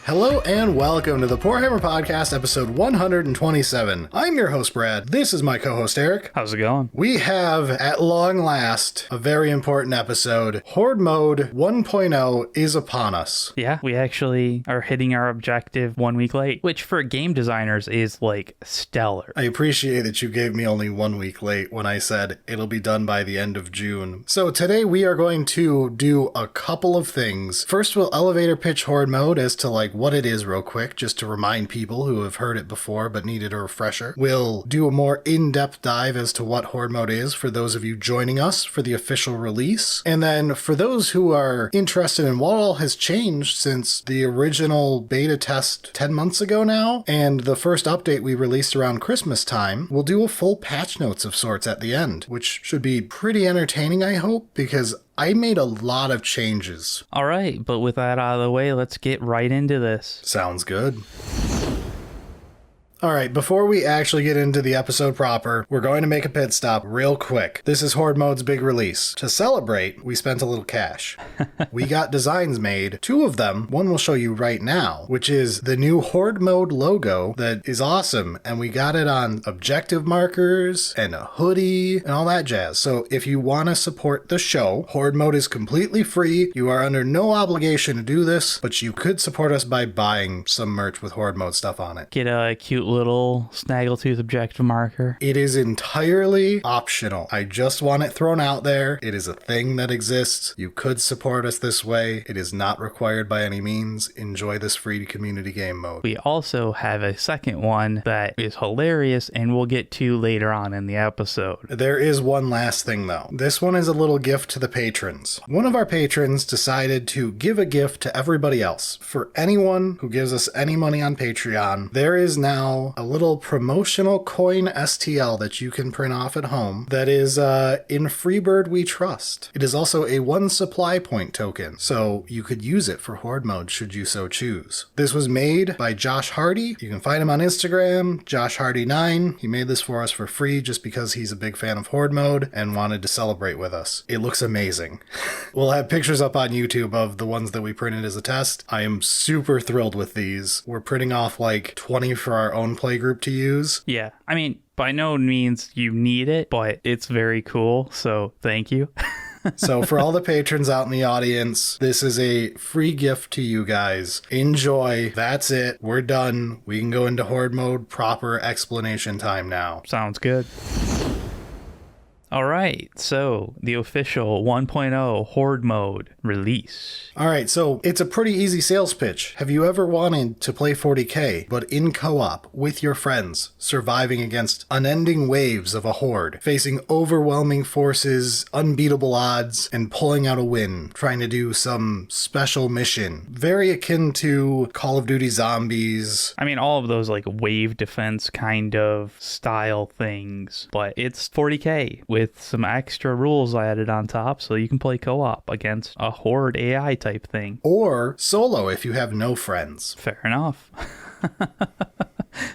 Hello and welcome to the Poor Hammer Podcast, episode 127. I'm your host, Brad. This is my co-host, Eric. How's it going? We have, at long last, a very important episode. Horde Mode 1.0 is upon us. Yeah, we actually are hitting our objective 1 week late, which for game designers is like stellar. I appreciate that you gave me only 1 week late when I said it'll be done by the end of June. So today we are going to do a couple of things. First, we'll elevator pitch Horde Mode as to what it is real quick, just to remind people who have heard it before but needed a refresher. We'll do a more in-depth dive as to what Horde Mode is for those of you joining us for the official release. And then for those who are interested in what all has changed since the original beta test 10 months ago now, and the first update we released around Christmas time, we'll do a full patch notes of sorts at the end, which should be pretty entertaining, I hope, because I made a lot of changes. All right, but with that out of the way, let's get right into this. Sounds good. All right, before we actually get into the episode proper, we're going to make a pit stop real quick. This is Horde Mode's big release. To celebrate, we spent a little cash. We got designs made, 2 of them, one we'll show you right now, which is the new Horde Mode logo that is awesome, and we got it on objective markers and a hoodie and all that jazz. So if you want to support the show, Horde Mode is completely free. You are under no obligation to do this, but you could support us by buying some merch with Horde Mode stuff on it. Get a cute little snaggletooth objective marker. It is entirely optional. I just want it thrown out there. It is a thing that exists. You could support us this way. It is not required by any means. Enjoy this free community game mode. We also have a second one that is hilarious and we'll get to later on in the episode. There is one last thing though. This one is a little gift to the patrons. One of our patrons decided to give a gift to everybody else. For anyone who gives us any money on Patreon, there is now a little promotional coin STL that you can print off at home that is in Freebird We Trust. It is also a 1 supply point token, so you could use it for Horde Mode should you so choose. This was made by Josh Hardy. You can find him on Instagram, JoshHardy9. He made this for us for free just because he's a big fan of Horde Mode and wanted to celebrate with us. It looks amazing. We'll have pictures up on YouTube of the ones that we printed as a test. I am super thrilled with these. We're printing off like 20 for our own play group to use. Yeah, I mean, by no means you need it, but it's very cool, so thank you. So for all the patrons out in the audience, this is a free gift to you guys. Enjoy. That's it. We're done. We can go into Horde Mode proper explanation time now. Sounds good. All right, so the official 1.0 Horde Mode release. All right, so it's a pretty easy sales pitch. Have you ever wanted to play 40k, but in co-op with your friends, surviving against unending waves of a horde, facing overwhelming forces, unbeatable odds, and pulling out a win, trying to do some special mission? Very akin to Call of Duty Zombies. I mean, all of those like wave defense kind of style things, but it's 40k with some extra rules I added on top so you can play co-op against a Horde AI type thing. Or solo if you have no friends. Fair enough.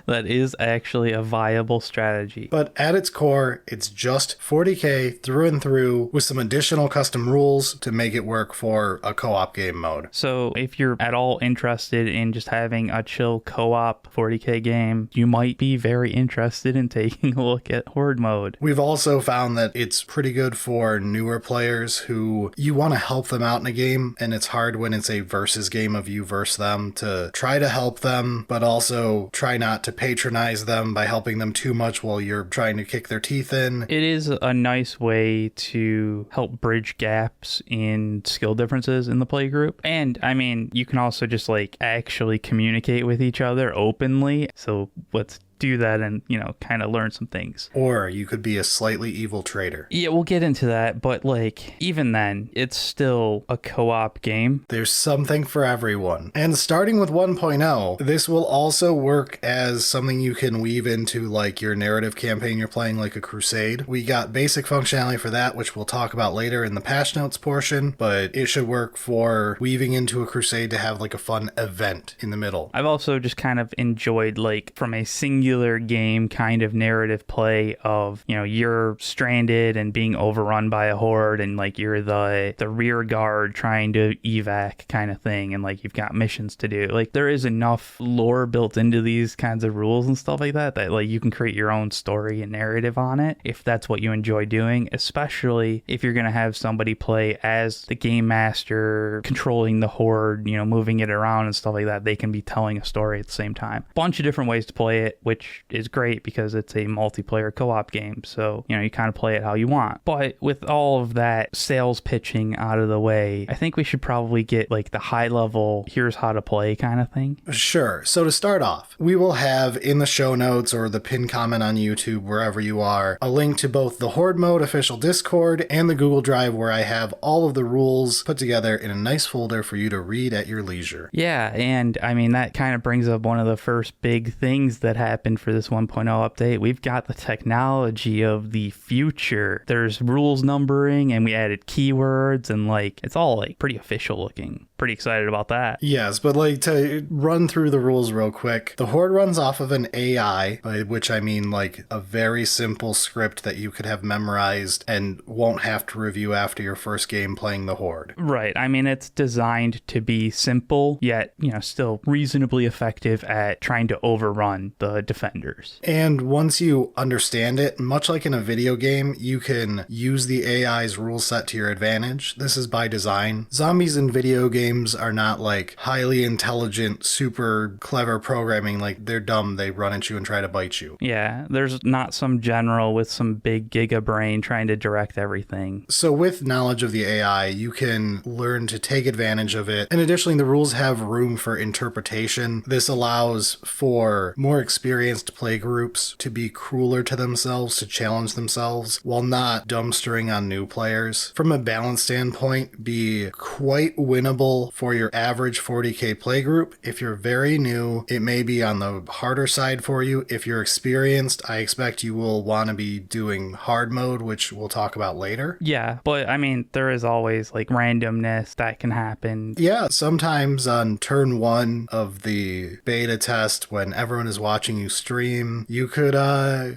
That is actually a viable strategy. But at its core, it's just 40k through and through with some additional custom rules to make it work for a co-op game mode. So if you're at all interested in just having a chill co-op 40k game, you might be very interested in taking a look at Horde Mode. We've also found that it's pretty good for newer players who you want to help them out in a game, and it's hard when it's a versus game of you versus them to try to help them, but also try not to patronize them by helping them too much while you're trying to kick their teeth in. It is a nice way to help bridge gaps in skill differences in the play group. And I mean, you can also just like actually communicate with each other openly. So let's do that and, you know, kind of learn some things. Or you could be a slightly evil traitor. Yeah, we'll get into that, but like even then, it's still a co-op game. There's something for everyone. And starting with 1.0, this will also work as something you can weave into like your narrative campaign you're playing, like a crusade. We got basic functionality for that, which we'll talk about later in the patch notes portion, but it should work for weaving into a crusade to have like a fun event in the middle. I've also just kind of enjoyed like from a singular singular game kind of narrative play of, you know, you're stranded and being overrun by a horde, and like you're the rear guard trying to evac kind of thing, and like you've got missions to do. Like there is enough lore built into these kinds of rules and stuff like that like you can create your own story and narrative on it if that's what you enjoy doing, especially if you're going to have somebody play as the game master controlling the horde, you know, moving it around and stuff like that. They can be telling a story at the same time. Bunch of different ways to play it, which is great because it's a multiplayer co-op game, so you know you kind of play it how you want. But with all of that sales pitching out of the way, I think we should probably get like the high level here's how to play kind of thing. Sure. So to start off, we will have in the show notes or the pinned comment on YouTube, wherever you are, a link to both the Horde Mode official Discord and the Google Drive, where I have all of the rules put together in a nice folder for you to read at your leisure. Yeah, and I mean that kind of brings up one of the first big things that happened for this 1.0 update. We've got the technology of the future. There's rules numbering, and we added keywords, and like it's all like pretty official looking. Pretty excited about that. Yes, but like to run through the rules real quick, the Horde runs off of an AI, by which I mean like a very simple script that you could have memorized and won't have to review after your first game playing the Horde. Right. I mean, it's designed to be simple, yet, you know, still reasonably effective at trying to overrun the defenders. And once you understand it, much like in a video game, you can use the AI's rule set to your advantage. This is by design. Zombies in video games are not like highly intelligent, super clever programming. Like they're dumb, they run at you and try to bite you. Yeah, there's not some general with some big giga brain trying to direct everything. So with knowledge of the AI, you can learn to take advantage of it. And additionally, the rules have room for interpretation. This allows for more experienced play groups to be crueler to themselves, to challenge themselves, while not dumpstering on new players. From a balance standpoint, be quite winnable for your average 40k play group. If you're very new, it may be on the harder side for you. If you're experienced, I expect you will want to be doing hard mode, which we'll talk about later. Yeah, but I mean, there is always like randomness that can happen. Yeah, sometimes on turn 1 of the beta test, when everyone is watching you stream, you could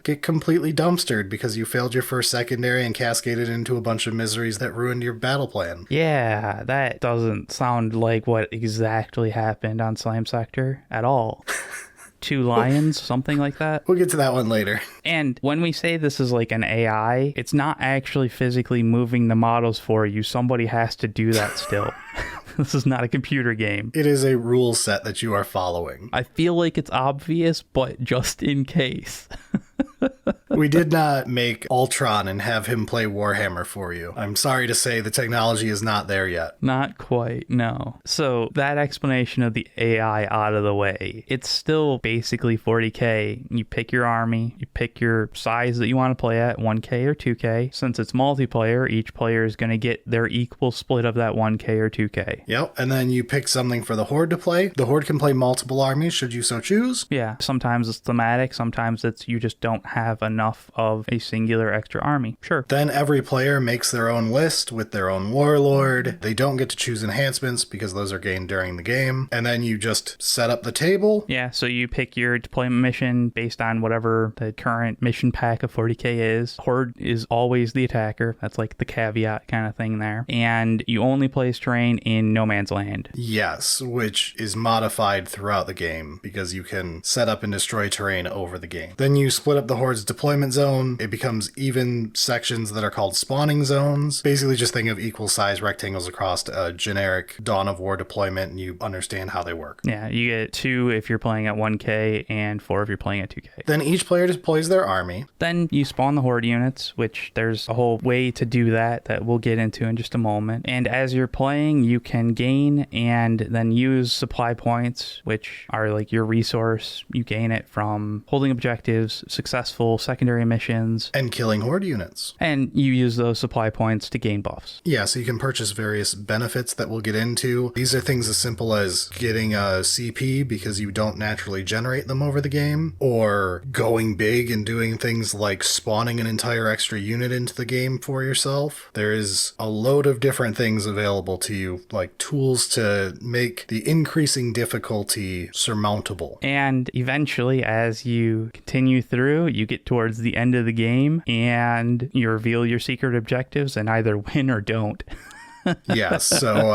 get completely dumpstered because you failed your first secondary and cascaded into a bunch of miseries that ruined your battle plan. Yeah, that doesn't sound like what exactly happened on Slime Sector at all. 2 lions, something like that. We'll get to that one later. And when we say this is like an AI, it's not actually physically moving the models for you. Somebody has to do that still. This is not a computer game. It is a rule set that you are following. I feel like it's obvious, but just in case. We did not make Ultron and have him play Warhammer for you. I'm sorry to say the technology is not there yet. Not quite, no. So that explanation of the AI out of the way, it's still basically 40k. You pick your army, you pick your size that you want to play at, 1k or 2k. Since it's multiplayer, each player is going to get their equal split of that 1k or 2k. Yep, and then you pick something for the Horde to play. The Horde can play multiple armies should you so choose. Yeah, sometimes it's thematic, sometimes it's you just don't have enough of a singular extra army. Sure. Then every player makes their own list with their own warlord. They don't get to choose enhancements because those are gained during the game. And then you just set up the table. Yeah, so you pick your deployment mission based on whatever the current mission pack of 40k is. Horde is always the attacker. That's like the caveat kind of thing there. And you only place terrain in no man's land. Yes, which is modified throughout the game because you can set up and destroy terrain over the game. Then you split up the Horde's deployment zone. It becomes even sections that are called spawning zones. Basically just think of equal size rectangles across a generic Dawn of War deployment, and you understand how they work. Yeah, you get 2 if you're playing at 1k and 4 if you're playing at 2k. Then each player deploys their army. Then you spawn the Horde units, which there's a whole way to do that we'll get into in just a moment. And as you're playing, you can gain and then use supply points, which are like your resource. You gain it from holding objectives, successful secondary secondary missions. And killing Horde units. And you use those supply points to gain buffs. Yeah, so you can purchase various benefits that we'll get into. These are things as simple as getting a CP because you don't naturally generate them over the game, or going big and doing things like spawning an entire extra unit into the game for yourself. There is a load of different things available to you, like tools to make the increasing difficulty surmountable. And eventually, as you continue through, you get towards the end of the game and you reveal your secret objectives and either win or don't. Yes, so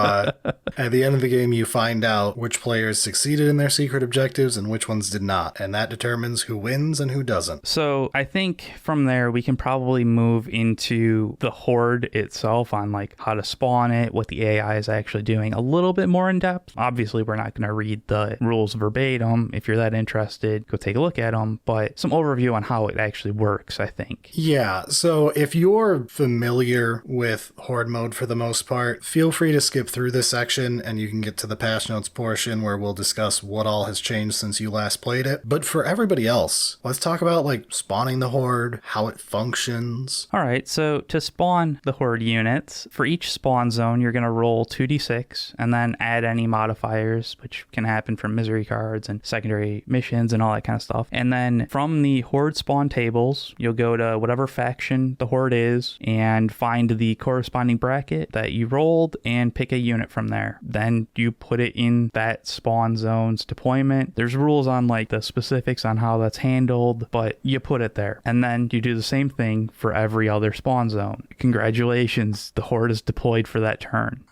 at the end of the game, you find out which players succeeded in their secret objectives and which ones did not, and that determines who wins and who doesn't. So I think from there, we can probably move into the Horde itself on like how to spawn it, what the AI is actually doing a little bit more in depth. Obviously, we're not going to read the rules verbatim. If you're that interested, go take a look at them, but some overview on how it actually works, I think. Yeah, so if you're familiar with Horde mode for the most part, feel free to skip through this section and you can get to the Patchnotes portion where we'll discuss what all has changed since you last played it. But for everybody else, let's talk about like spawning the Horde, how it functions. All right, so to spawn the Horde units, for each spawn zone, you're going to roll 2d6 and then add any modifiers, which can happen from misery cards and secondary missions and all that kind of stuff. And then from the Horde spawn tables, you'll go to whatever faction the Horde is and find the corresponding bracket that you rolled and pick a unit from there. Then you put it in that spawn zone's deployment. There's rules on like the specifics on how that's handled, but you put it there. And then you do the same thing for every other spawn zone. Congratulations, the Horde is deployed for that turn.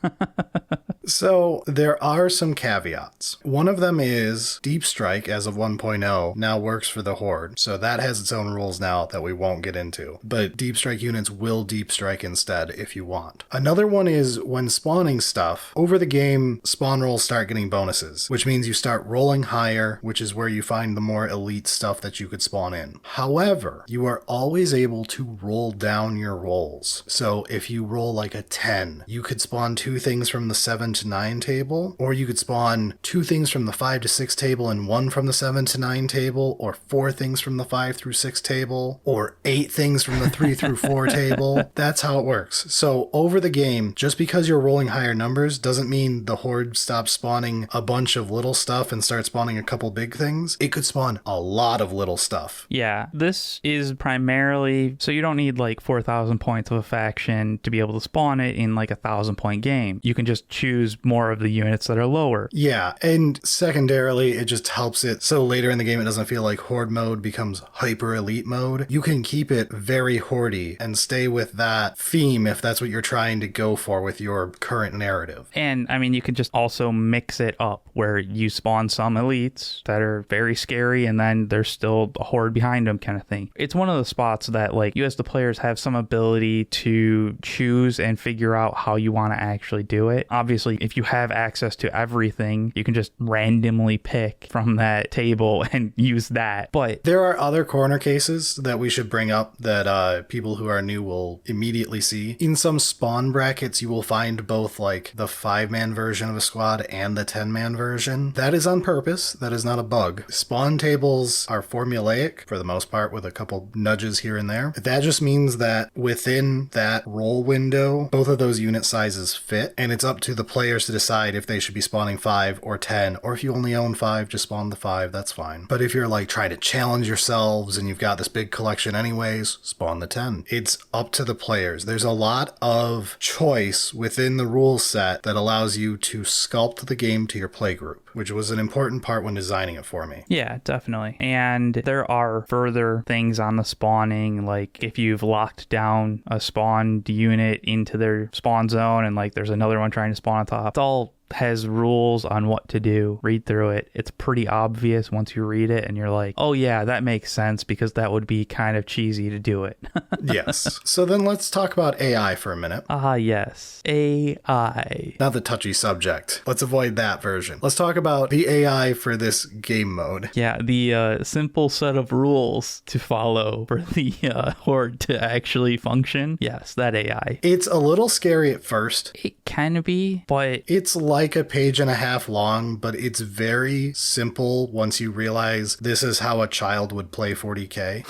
So there are some caveats. One of them is Deep Strike as of 1.0 now works for the Horde. So that has its own rules now that we won't get into. But Deep Strike units will Deep Strike instead if you want. Another one is when spawning stuff, over the game, spawn rolls start getting bonuses, which means you start rolling higher, which is where you find the more elite stuff that you could spawn in. However, you are always able to roll down your rolls. So if you roll like a 10, you could spawn 2 things from the 7 to 9 table, or you could spawn 2 things from the 5 to 6 table and 1 from the 7 to 9 table, or 4 things from the 5 through 6 table, or 8 things from the 3 through 4 table. That's how it works. So over the game, just because you're rolling higher numbers doesn't mean the Horde stops spawning a bunch of little stuff and starts spawning a couple big things. It could spawn a lot of little stuff. Yeah, this is primarily, so you don't need like 4,000 points of a faction to be able to spawn it in like a 1,000-point game. You can just choose more of the units that are lower. Yeah, and secondarily, it just helps it so later in the game it doesn't feel like Horde mode becomes hyper elite mode. You can keep it very Horde-y and stay with that theme if that's what you're trying to go for with your current narrative. And I mean, you can just also mix it up where you spawn some elites that are very scary and then there's still a Horde behind them kind of thing. It's one of the spots that like you as the players have some ability to choose and figure out how you want to actually do it. Obviously, if you have access to everything, you can just randomly pick from that table and use that. But there are other corner cases that we should bring up that people who are new will immediately see. In some spawn brackets, you will find both like the 5-man version of a squad and the 10-man version. That is on purpose. That is not a bug. Spawn tables are formulaic for the most part with a couple nudges here and there. That just means that within that roll window, both of those unit sizes fit, and it's up to the players to decide if they should be spawning 5 or 10, or if you only own 5, just spawn the 5, that's fine. But if you're like trying to challenge yourselves and you've got this big collection anyways, spawn the 10. It's up to the players. There's a lot of choice within the rule set that allows you to sculpt the game to your playgroup, which was an important part when designing it for me. Yeah, definitely. And there are further things on the spawning, like if you've locked down a spawned unit into their spawn zone and like there's another one trying to spawn on top, it's all has rules on what to do. Read through it. It's pretty obvious once you read it and you're like, oh yeah, that makes sense because that would be kind of cheesy to do it. Yes. So then let's talk about AI for a minute. Yes. AI. Not the touchy subject. Let's avoid that version. Let's talk about the AI for this game mode. Yeah, the simple set of rules to follow for the Horde to actually function. Yes, that AI. It's a little scary at first. It can be, but it's like a page and a half long, but it's very simple once you realize this is how a child would play 40K.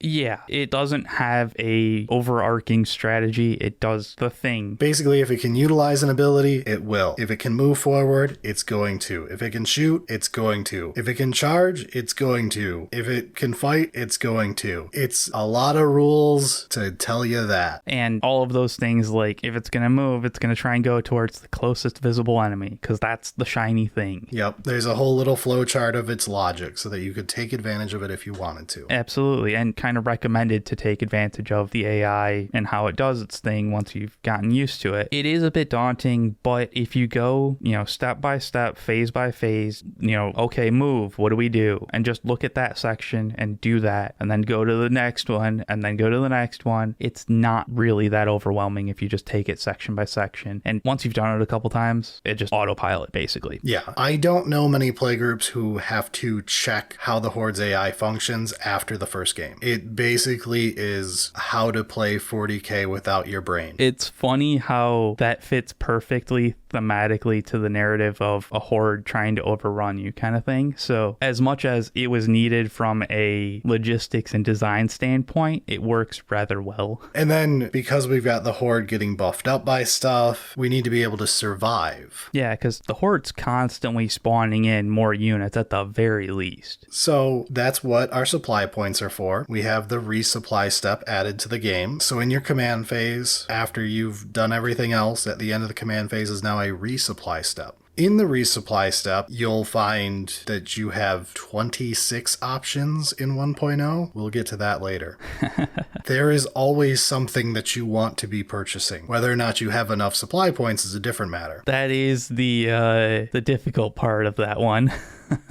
Yeah, it doesn't have a overarching strategy. It does the thing. Basically, if it can utilize an ability, it will. If it can move forward, it's going to. If it can shoot, it's going to. If it can charge, it's going to. If it can fight, it's going to. It's a lot of rules to tell you that. And all of those things, like if it's going to move, it's going to try and go towards the closest visible enemy because that's the shiny thing. Yep. There's a whole little flow chart of its logic so that you could take advantage of it if you wanted to. Absolutely. And kind of recommended to take advantage of the AI and how it does its thing once you've gotten used to it. It is a bit daunting, but if you go, step by step, phase by phase, okay, move, what do we do? And just look at that section and do that, and then go to the next one, and then go to the next one. It's not really that overwhelming if you just take it section by section. And once you've done it a couple times, it just autopilot, basically. Yeah. I don't know many playgroups who have to check how the Horde's AI functions after the first game. It basically is how to play 40K without your brain. It's funny how that fits perfectly thematically to the narrative of a horde trying to overrun you kind of thing. So as much as it was needed from a logistics and design standpoint, it works rather well. And then because we've got the horde getting buffed up by stuff, we need to be able to survive. Yeah, because the horde's constantly spawning in more units at the very least. So that's what our supply points are for. We have the resupply step added to the game. So in your command phase, after you've done everything else, at the end of the command phase is now a resupply step. In the resupply step, you'll find that you have 26 options in 1.0. We'll get to that later. There is always something that you want to be purchasing. Whether or not you have enough supply points is a different matter. That is the difficult part of that one.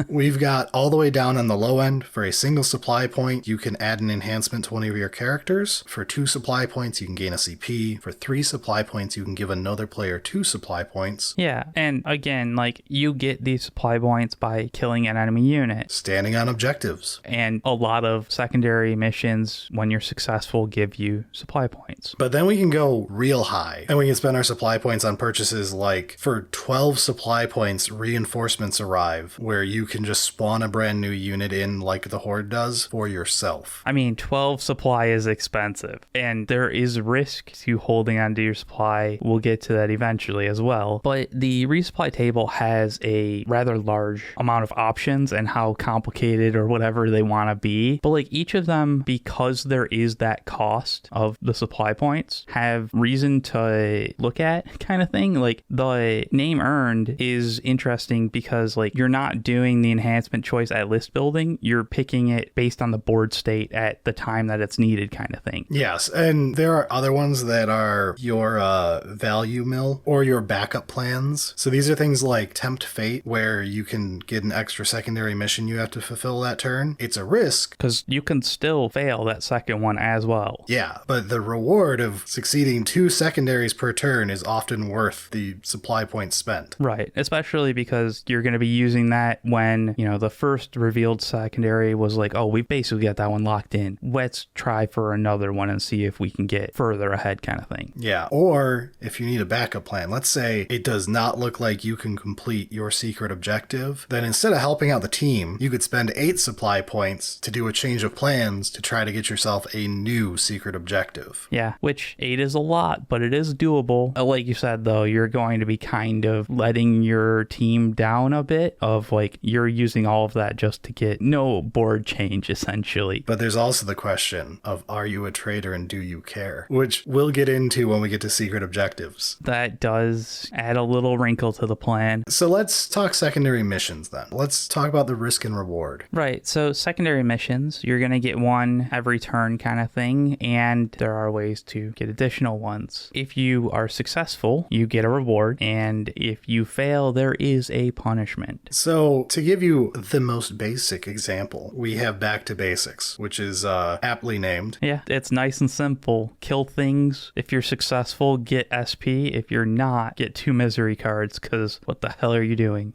We've got all the way down on the low end. For a single supply point, you can add an enhancement to one of your characters. For 2 supply points, you can gain a CP. For 3 supply points, you can give another player 2 supply points. Yeah, and again, like you get these supply points by killing an enemy unit. Standing on objectives. And a lot of secondary missions, when you're successful, give you supply points. But then we can go real high. And we can spend our supply points on purchases like, for 12 supply points, reinforcements arrive, where you can just spawn a brand new unit in like the Horde does for yourself. I mean, 12 supply is expensive, and there is risk to holding onto your supply. We'll get to that eventually as well. But the resupply table has a rather large amount of options and how complicated or whatever they want to be. But like each of them, because there is that cost of the supply points, have reason to look at kind of thing. Like the name earned is interesting because like you're not doing the enhancement choice at list building, you're picking it based on the board state at the time that it's needed kind of thing. Yes, and there are other ones that are your value mill or your backup plans. So these are things like Tempt Fate, where you can get an extra secondary mission you have to fulfill that turn. It's a risk. Because you can still fail that second one as well. Yeah, but the reward of succeeding 2 secondaries per turn is often worth the supply points spent. Right, especially because you're going to be using that when, the first revealed secondary was like, oh, we've basically got that one locked in. Let's try for another one and see if we can get further ahead kind of thing. Yeah, or if you need a backup plan, let's say it does not look like you can complete your secret objective, then instead of helping out the team, you could spend 8 supply points to do a change of plans to try to get yourself a new secret objective. Yeah, which 8 is a lot, but it is doable. Like you said, though, you're going to be kind of letting your team down a bit of like, you're using all of that just to get no board change, essentially. But there's also the question of, are you a traitor and do you care? Which we'll get into when we get to secret objectives. That does add a little wrinkle to the plan. So let's talk secondary missions then. Let's talk about the risk and reward. Right, so secondary missions, you're going to get one every turn kind of thing, and there are ways to get additional ones. If you are successful, you get a reward, and if you fail, there is a punishment. So So to give you the most basic example, we have Back to Basics, which is aptly named. Yeah, it's nice and simple. Kill things. If you're successful, get SP. If you're not, get 2 misery cards, because what the hell are you doing?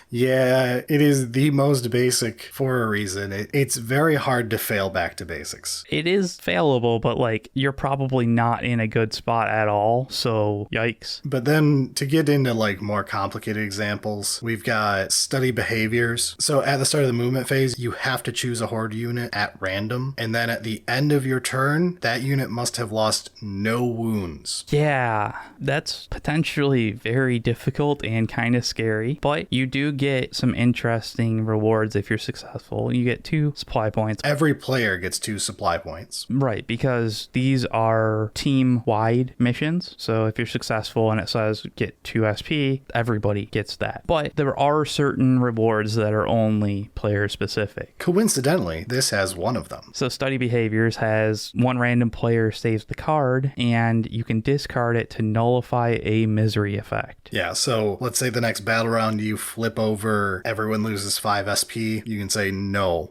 Yeah, it is the most basic for a reason. It's very hard to fail Back to Basics. It is failable, but like you're probably not in a good spot at all, so yikes. But then to get into like more complicated examples, we've got study behaviors. So at the start of the movement phase, you have to choose a horde unit at random, and then at the end of your turn, that unit must have lost no wounds. Yeah, that's potentially very difficult and kind of scary, but you do get some interesting rewards if you're successful. You get 2 supply points. Every player gets 2 supply points. Right, because these are team-wide missions. So if you're successful and it says get 2 SP, everybody gets that. But there are certain rewards that are only player-specific. Coincidentally, this has one of them. So study behaviors has 1 random player saves the card, and you can discard it to nullify a misery effect. Yeah, so let's say the next battle round you flip over, everyone loses 5 SP. You can say no.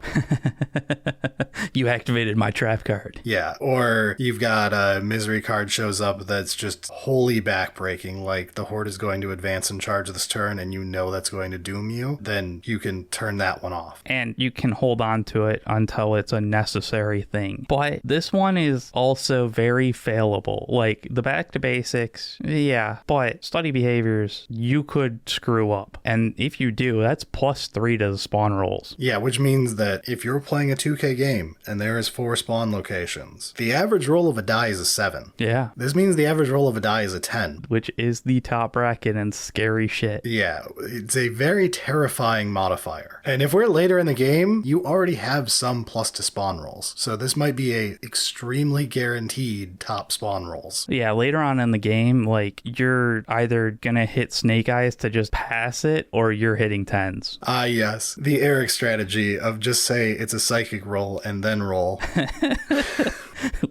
You activated my trap card. Yeah, or you've got a misery card shows up that's just wholly backbreaking, like the horde is going to advance and charge this turn and you know that's going to doom you, then you can turn that one off. And you can hold on to it until it's a necessary thing. But this one is also very failable. Like the back to basics, yeah, but study behaviors, you could screw up. And if you do, that's +3 to the spawn rolls. Yeah, which means that if you're playing a 2K game and there is 4 spawn locations, the average roll of a die is a 7. Yeah. This means the average roll of a die is a 10. Which is the top bracket and scary shit. Yeah, it's a very terrifying modifier. And if we're later in the game, you already have some plus to spawn rolls. So this might be a extremely guaranteed top spawn rolls. Yeah, later on in the game, like you're either gonna hit Snake Eyes to just pass it or you're hitting 10s. Ah, yes. The Eric strategy of just say it's a psychic roll and then roll.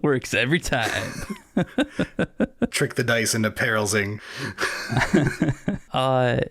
Works every time. Trick the dice into Peyruising.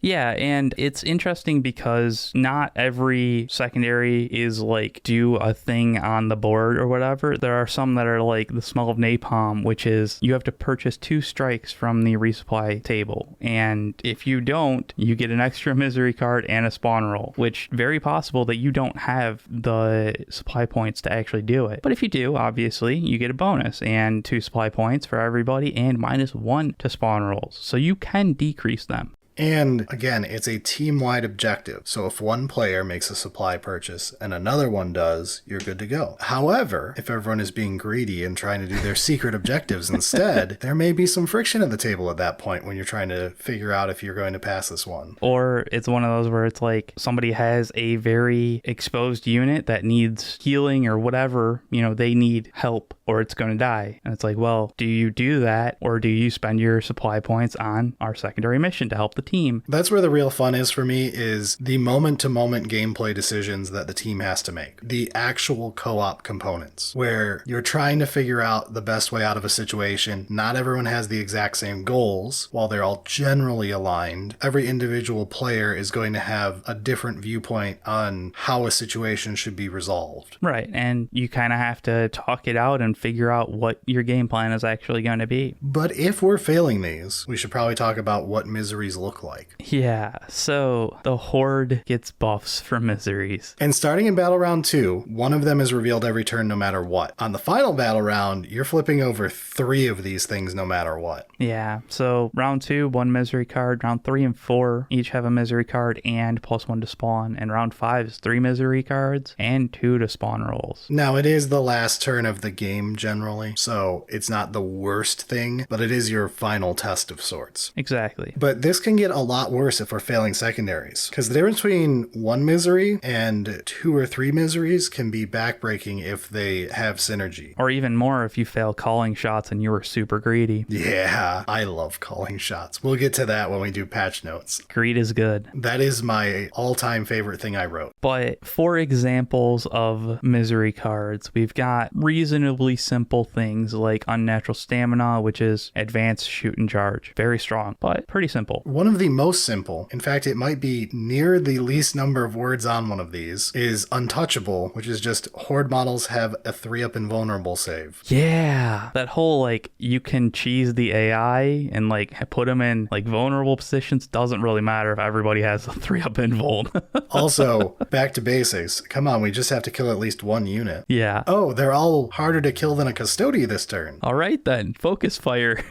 Yeah, and it's interesting because not every secondary is like do a thing on the board or whatever. There are some that are like the smell of napalm, which is you have to purchase 2 strikes from the resupply table. And if you don't, you get an extra misery card and a spawn roll, which very possible that you don't have the supply points to actually do it. But if you do, obviously, you get a bonus and 2 supply points for everybody and -1 to spawn rolls. So you can decrease them. And again, it's a team-wide objective. So if one player makes a supply purchase and another one does, you're good to go. However, if everyone is being greedy and trying to do their secret objectives instead, there may be some friction at the table at that point when you're trying to figure out if you're going to pass this one. Or it's one of those where it's like somebody has a very exposed unit that needs healing or whatever, you know, they need help or it's going to die. And it's like, well, do you do that or do you spend your supply points on our secondary mission to help the team? That's where the real fun is for me, is the moment-to-moment gameplay decisions that the team has to make. The actual co-op components, where you're trying to figure out the best way out of a situation. Not everyone has the exact same goals. While they're all generally aligned, every individual player is going to have a different viewpoint on how a situation should be resolved. Right, and you kind of have to talk it out and figure out what your game plan is actually going to be. But if we're failing these, we should probably talk about what miseries look like. Yeah, so the Horde gets buffs for miseries. And starting in Battle Round 2, one of them is revealed every turn no matter what. On the final Battle Round, you're flipping over 3 of these things no matter what. Yeah, so round 2, 1 misery card. Round 3 and 4 each have a misery card and +1 to spawn. And round 5 is 3 misery cards and 2 to spawn rolls. Now, it is the last turn of the game generally, so it's not the worst thing, but it is your final test of sorts. Exactly. But this can get a lot worse if we're failing secondaries, because the difference between 1 misery and 2 or 3 miseries can be backbreaking if they have synergy. Or even more if you fail calling shots and you were super greedy. Yeah, I love calling shots. We'll get to that when we do patch notes. Greed is good. That is my all-time favorite thing I wrote. But for examples of misery cards, we've got reasonably simple things like unnatural stamina, which is advanced shoot and charge. Very strong, but pretty simple. One of of the most simple, in fact, it might be near the least number of words on one of these, is untouchable, which is just Horde models have a 3-up invulnerable save. Yeah, that whole like you can cheese the AI and like put them in like vulnerable positions doesn't really matter if everybody has a 3-up invuln. Also, back to basics. Come on, we just have to kill at least one unit. Yeah. Oh, they're all harder to kill than a Custodia this turn. All right then, focus fire.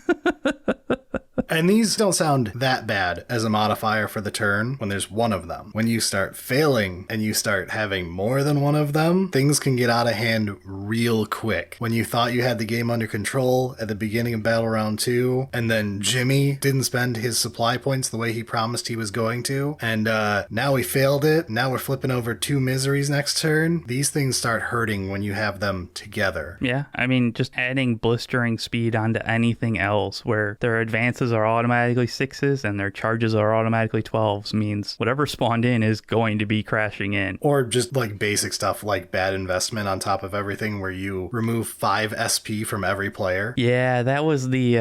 And these don't sound that bad as a modifier for the turn when there's one of them. When you start failing and you start having more than one of them, things can get out of hand real quick. When you thought you had the game under control at the beginning of Battle Round 2, and then Jimmy didn't spend his supply points the way he promised he was going to, and now he failed it, now we're flipping over 2 miseries next turn, these things start hurting when you have them together. Yeah, I mean, just adding blistering speed onto anything else where their advances are automatically 6s and their charges are automatically 12s means whatever spawned in is going to be crashing in. Or just like basic stuff like bad investment on top of everything where you remove 5 SP from every player. Yeah, that was the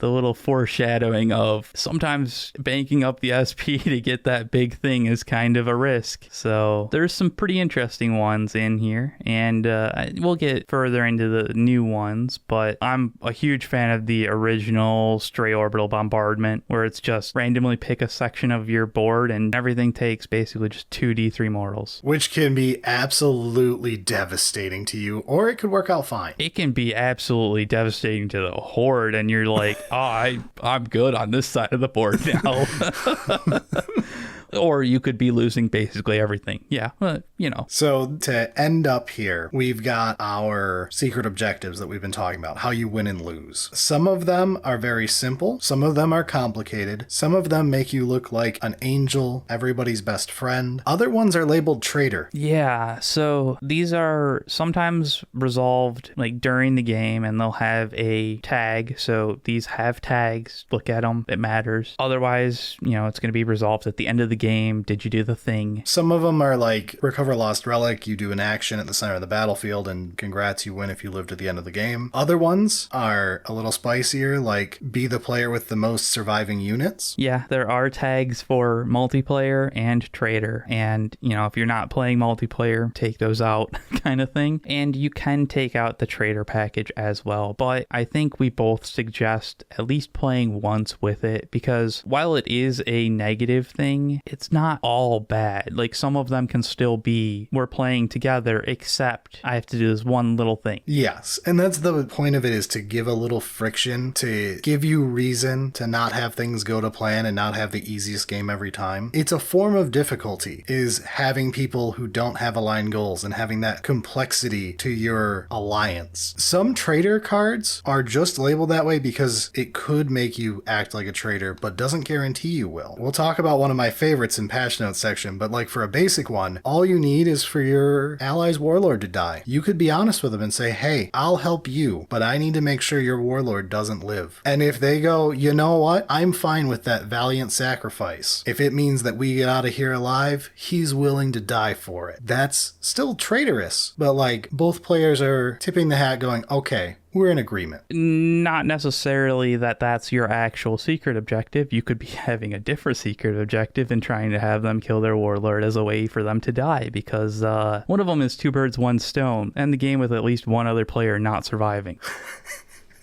little foreshadowing of sometimes banking up the SP to get that big thing is kind of a risk. So there's some pretty interesting ones in here, and we'll get further into the new ones, but I'm a huge fan of the original Stray Orbital Bombardment, where it's just randomly pick a section of your board and everything takes basically just 2d3 mortals. Which can be absolutely devastating to you, or it could work out fine. It can be absolutely devastating to the Horde, and you're like, oh, I'm good on this side of the board now. Or you could be losing basically everything. Yeah, you know. So to end up here, we've got our secret objectives that we've been talking about, how you win and lose. Some of them are very simple. Some of them are complicated. Some of them make you look like an angel, everybody's best friend. Other ones are labeled traitor. Yeah, so these are sometimes resolved like during the game, and they'll have a tag. So these have tags. Look at them. It matters. Otherwise, you know, it's going to be resolved at the end of the game. Did you do the thing? Some of them are like recover lost relic. You do an action at the center of the battlefield and congrats, you win if you live to the end of the game. Other ones are a little spicier, like be the player with the most surviving units. Yeah, there are tags for multiplayer and traitor, and you know, if you're not playing multiplayer, take those out kind of thing. And you can take out the traitor package as well, but I think we both suggest at least playing once with it, because while it is a negative thing, it's not all bad. Like some of them can still be, we're playing together, except I have to do this one little thing. Yes, and that's the point of it, is to give a little friction, to give you reason to not have things go to plan and not have the easiest game every time. It's a form of difficulty, is having people who don't have aligned goals and having that complexity to your alliance. Some traitor cards are just labeled that way because it could make you act like a traitor, but doesn't guarantee you will. We'll talk about one of my favorites in Patchnotes section, but like for a basic one, all you need is for your ally's warlord to die. You could be honest with them and say, hey, I'll help you, but I need to make sure your warlord doesn't live. And if they go, you know what, I'm fine with that valiant sacrifice. If it means that we get out of here alive, he's willing to die for it. That's still traitorous, but like both players are tipping the hat going, okay, we're in agreement. Not necessarily that that's your actual secret objective. You could be having a different secret objective and trying to have them kill their warlord as a way for them to die, because one of them is 2 birds, 1 stone, and the game with at least one other player not surviving.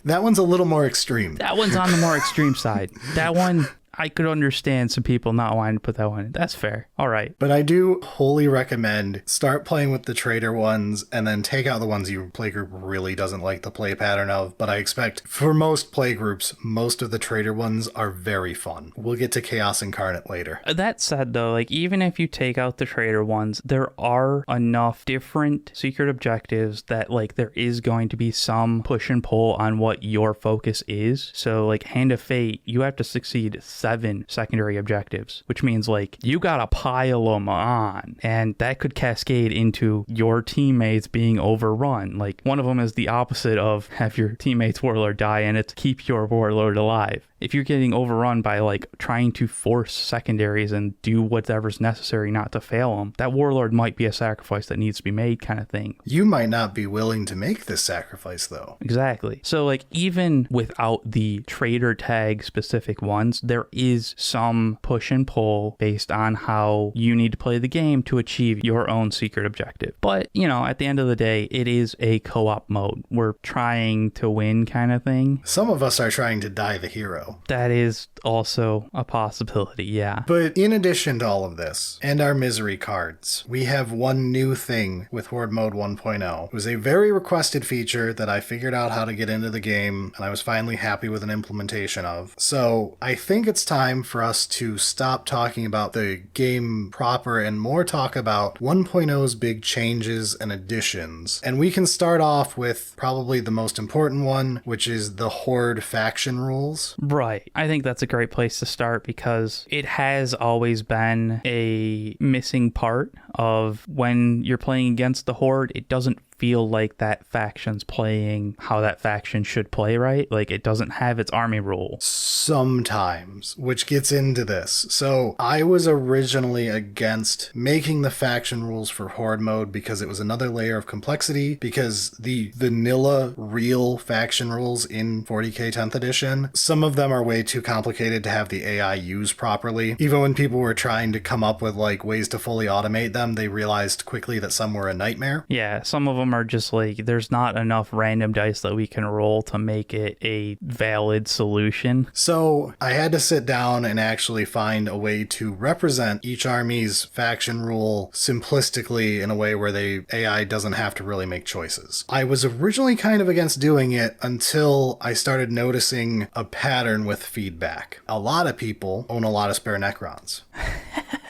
That one's a little more extreme. That one's on the more extreme side. That one, I could understand some people not wanting to put that one in. That's fair. All right. But I do wholly recommend start playing with the traitor ones and then take out the ones your playgroup really doesn't like the play pattern of. But I expect for most playgroups, most of the traitor ones are very fun. We'll get to Chaos Incarnate later. That said, though, like even if you take out the traitor ones, there are enough different secret objectives that like there is going to be some push and pull on what your focus is. So like Hand of Fate, you have to succeed 7 secondary objectives, which means like you gotta pile them on, and that could cascade into your teammates being overrun. Like one of them is the opposite of have your teammate's warlord die, and it's keep your warlord alive. if you're getting overrun by like trying to force secondaries and do whatever's necessary not to fail them, that warlord might be a sacrifice that needs to be made, kind of thing. You might not be willing to make this sacrifice though. Exactly. So like even without the trader tag specific ones, there is some push and pull based on how you need to play the game to achieve your own secret objective. But, you know, at the end of the day, it is a co-op mode. We're trying to win, kind of thing. Some of us are trying to die the hero. That is also a possibility, yeah. But in addition to all of this, and our misery cards, we have one new thing with Horde Mode 1.0. It was a very requested feature that I figured out how to get into the game, and I was finally happy with an implementation of. So I think it's time for us to stop talking about the game proper and more talk about 1.0's big changes and additions. And we can start off with probably the most important one, which is the Horde faction rules. Right. I think that's a great place to start because it has always been a missing part of when you're playing against the Horde. It doesn't feel like that faction's playing how that faction should play, right? Like it doesn't have its army rule. Sometimes, which gets into this. So I was originally against making the faction rules for Horde mode because it was another layer of complexity, because the vanilla real faction rules in 40k 10th edition, some of them are way too complicated to have the AI use properly. Even when people were trying to come up with like ways to fully automate them, they realized quickly that some were a nightmare. Yeah, some of them are just like, there's not enough random dice that we can roll to make it a valid solution. So I had to sit down and actually find a way to represent each army's faction rule simplistically in a way where the AI doesn't have to really make choices. I was originally kind of against doing it until I started noticing a pattern with feedback. A lot of people own a lot of spare Necrons.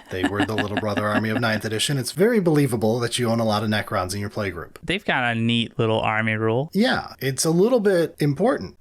They were the little brother army of 9th edition. It's very believable that you own a lot of Necrons in your playgroup. They've got a neat little army rule. Yeah, it's a little bit important.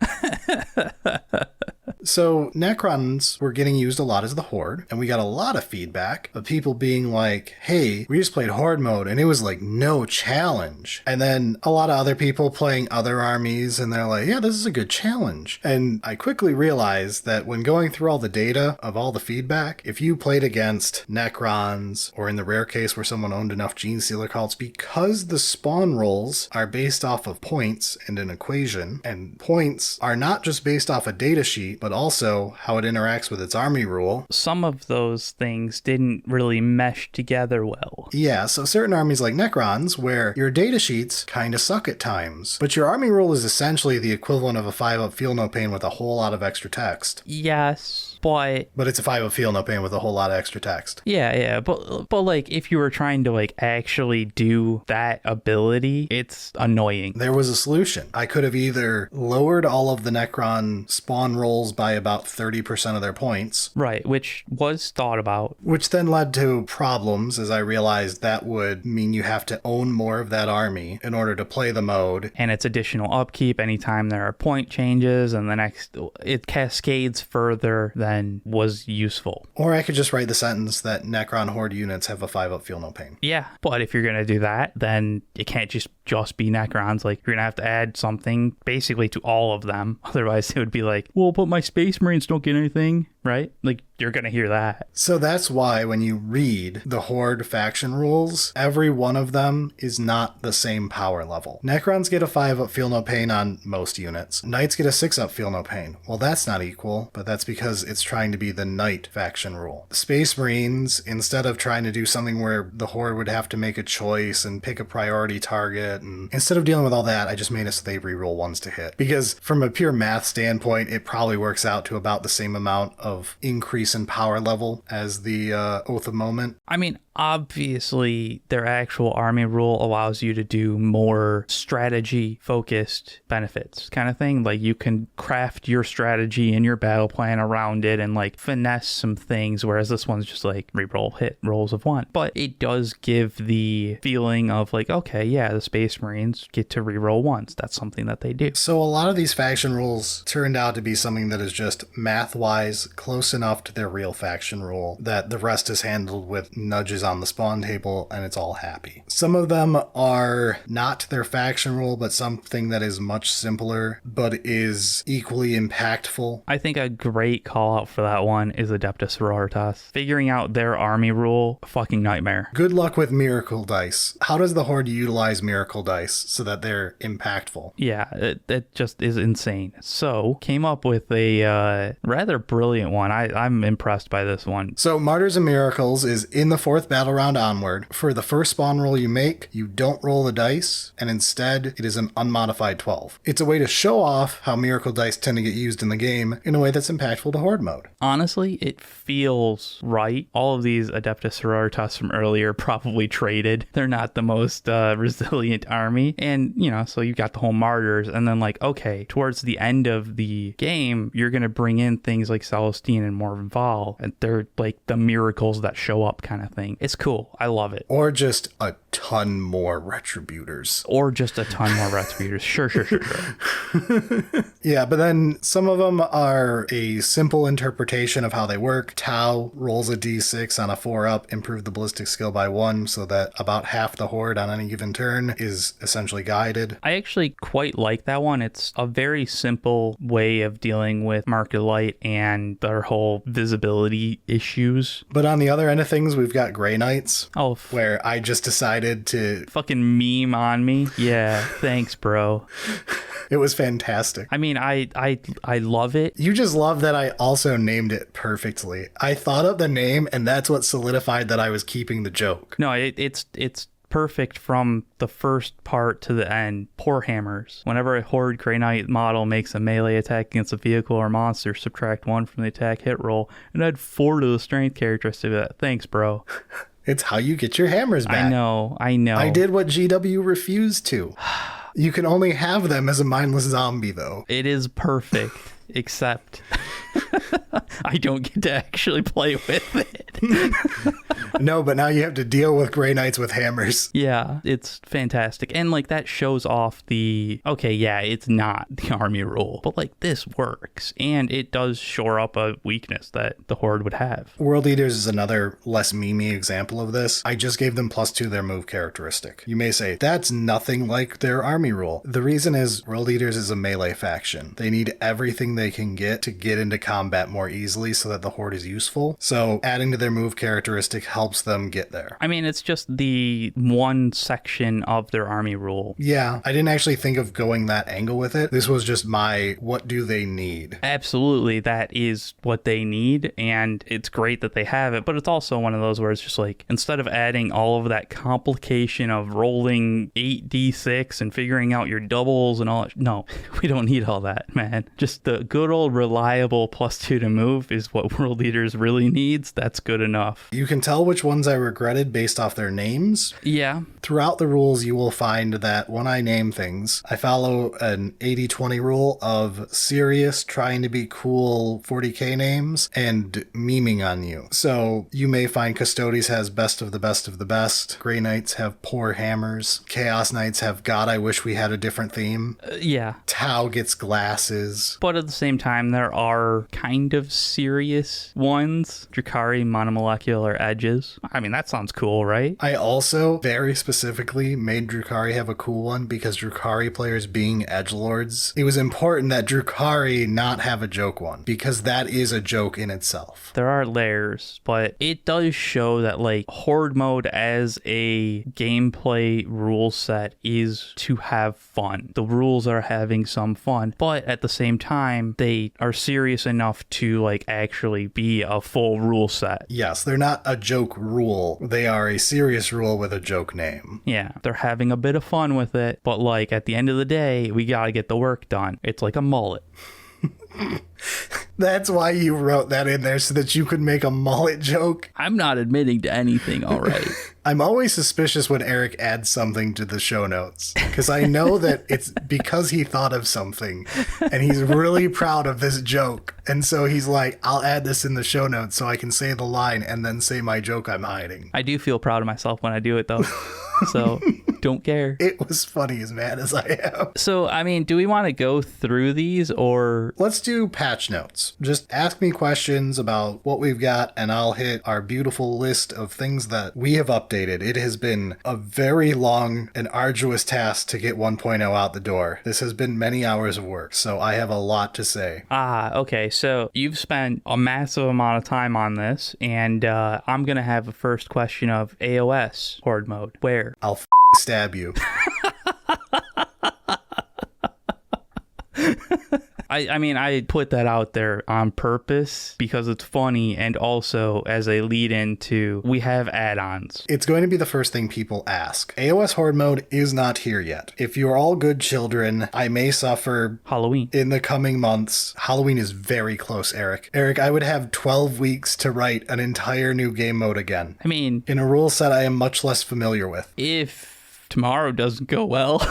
So Necrons were getting used a lot as the Horde, and we got a lot of feedback of people being like, hey, we just played Horde mode and it was like no challenge. And then a lot of other people playing other armies and they're like, yeah, this is a good challenge. And I quickly realized that when going through all the data of all the feedback, if you played against Necrons, or in the rare case where someone owned enough Gene Stealer cults, because the spawn rolls are based off of points and an equation, and points are not just based off a data sheet, but also how it interacts with its army rule. Some of those things didn't really mesh together well. Yeah, so certain armies like Necrons, where your data sheets kind of suck at times, but your army rule is essentially the equivalent of a 5-up Feel No Pain with a whole lot of extra text. Yes, but it's a 5-up Feel No Pain with a whole lot of extra text. Yeah, but like if you were trying to like actually do that ability, it's annoying. There was a solution. I could have either lowered all of the Necron spawn rolls by about 30% of their points. Right, which was thought about. Which then led to problems, as I realized that would mean you have to own more of that army in order to play the mode. And it's additional upkeep anytime there are point changes, and it cascades further than was useful. Or I could just write the sentence that Necron Horde units have a 5-up Feel No Pain. Yeah, but if you're going to do that, then it can't just be Necrons. Like, you're going to have to add something basically to all of them. Otherwise, it would be like, well, but my Space Marines don't get anything, right? Like, you're going to hear that. So that's why when you read the Horde faction rules, every one of them is not the same power level. Necrons get a 5-up Feel No Pain on most units. Knights get a 6-up Feel No Pain. Well, that's not equal, but that's because it's trying to be the Knight faction rule. Space Marines, instead of trying to do something where the Horde would have to make a choice and pick a priority target, and instead of dealing with all that, I just made it so they reroll ones to hit. Because from a pure math standpoint, it probably works out to about the same amount of increase in power level as the Oath of Moment. I mean, obviously, their actual army rule allows you to do more strategy-focused benefits kind of thing. Like, you can craft your strategy and your battle plan around it and, like, finesse some things, whereas this one's just, like, reroll hit rolls of 1. But it does give the feeling of, like, okay, yeah, the Space Marines get to reroll once. That's something that they do. So a lot of these faction rules turned out to be something that is just math-wise close enough to their real faction rule that the rest is handled with nudges on the spawn table and it's all happy. Some of them are not their faction rule, but something that is much simpler, but is equally impactful. I think a great call out for that one is Adeptus Sororitas. Figuring out their army rule, fucking nightmare. Good luck with Miracle Dice. How does the Horde utilize Miracle Dice so that they're impactful? Yeah, it just is insane. So, came up with a rather brilliant one. I'm impressed by this one. So, Martyrs and Miracles is in the 4th battle round onward. For the first spawn roll you make, you don't roll the dice, and instead, it is an unmodified 12. It's a way to show off how Miracle Dice tend to get used in the game in a way that's impactful to Horde mode. Honestly, it feels right. All of these Adeptus Sororitas from earlier probably traded. They're not the most resilient army. And, you know, so you've got the whole Martyrs, and then like, okay, towards the end of the game, you're going to bring in things like Celestine and Morvenval, and they're like the miracles that show up kind of thing. It's cool. I love it. Or just a ton more Retributors. Sure. Yeah, but then some of them are a simple interpretation of how they work. Tau rolls a d6 on a 4-up, improve the ballistic skill by 1 so that about half the Horde on any given turn is essentially guided. I actually quite like that one. It's a very simple way of dealing with Market Light and their whole visibility issues. But on the other end of things, we've got Grey Knights. Oh, where I just decided to... Fucking meme on me. Yeah, thanks, bro. It was fantastic. I mean, I love it. You just love that I also named it perfectly. I thought up the name, and that's what solidified that I was keeping the joke. No, it's perfect from the first part to the end. Poor hammers. Whenever a Horde Grey Knight model makes a melee attack against a vehicle or monster, subtract 1 from the attack hit roll and add 4 to the strength characteristic of that. Thanks, bro. It's how you get your hammers back. I know. I did what GW refused to. You can only have them as a mindless zombie, though. It is perfect, except I don't get to actually play with it. No, but now you have to deal with Grey Knights with hammers. Yeah, it's fantastic. And like that shows off okay, yeah, it's not the army rule, but like this works. And it does shore up a weakness that the Horde would have. World Eaters is another less memey example of this. I just gave them +2 their move characteristic. You may say, that's nothing like their army rule. The reason is World Eaters is a melee faction. They need everything they can get to get into combat more easily so that the Horde is useful. So adding to their move characteristic helps them get there. I mean, it's just the one section of their army rule. Yeah, I didn't actually think of going that angle with it. This was just my, what do they need? Absolutely, that is what they need, and it's great that they have it, but it's also one of those where it's just like, instead of adding all of that complication of rolling 8d6 and figuring out your doubles and all that, no, we don't need all that, man. Just the good old reliable +2 to move is what World Eaters really needs. That's good enough. You can tell which ones I regretted based off their names. Yeah. Throughout the rules, you will find that when I name things, I follow an 80-20 rule of serious, trying to be cool 40k names and memeing on you. So you may find Custodes has best of the best of the best. Grey Knights have poor hammers. Chaos Knights have God, I wish we had a different theme. Yeah. Tau gets glasses. But at the same time, there are kind of serious ones. Drukhari monomolecular edges. I mean, that sounds cool, right? I also very specifically made Drukhari have a cool one because Drukhari players being edgelords, it was important that Drukhari not have a joke one because that is a joke in itself. There are layers, but it does show that like Horde mode as a gameplay rule set is to have fun. The rules are having some fun, but at the same time, they are serious enough to like actually be a full rule set. Yes, they're not a joke rule. They are a serious rule with a joke name. Yeah, they're having a bit of fun with it, but like at the end of the day, we gotta get the work done. It's like a mullet. That's why you wrote that in there, so that you could make a mullet joke. I'm not admitting to anything, all right. I'm always suspicious when Eric adds something to the show notes, because I know that it's because he thought of something and he's really proud of this joke. And so he's like, I'll add this in the show notes so I can say the line and then say my joke I'm hiding. I do feel proud of myself when I do it, though. So don't care. It was funny, as mad as I am. So, I mean, do we want to go through these or? Let's do patch notes. Just ask me questions about what we've got, and I'll hit our beautiful list of things that we have updated. It has been a very long and arduous task to get 1.0 out the door. This has been many hours of work, so I have a lot to say. Okay. So you've spent a massive amount of time on this, and I'm going to have a first question of AOS Horde Mode. Where? I'll stab you. I mean, I put that out there on purpose because it's funny, and also as a lead into we have add-ons. It's going to be the first thing people ask. AOS Horde Mode is not here yet. If you're all good children, I may suffer Halloween in the coming months. Halloween is very close, Eric. Eric, I would have 12 weeks to write an entire new game mode again. I mean, in a rule set I am much less familiar with. If tomorrow doesn't go well...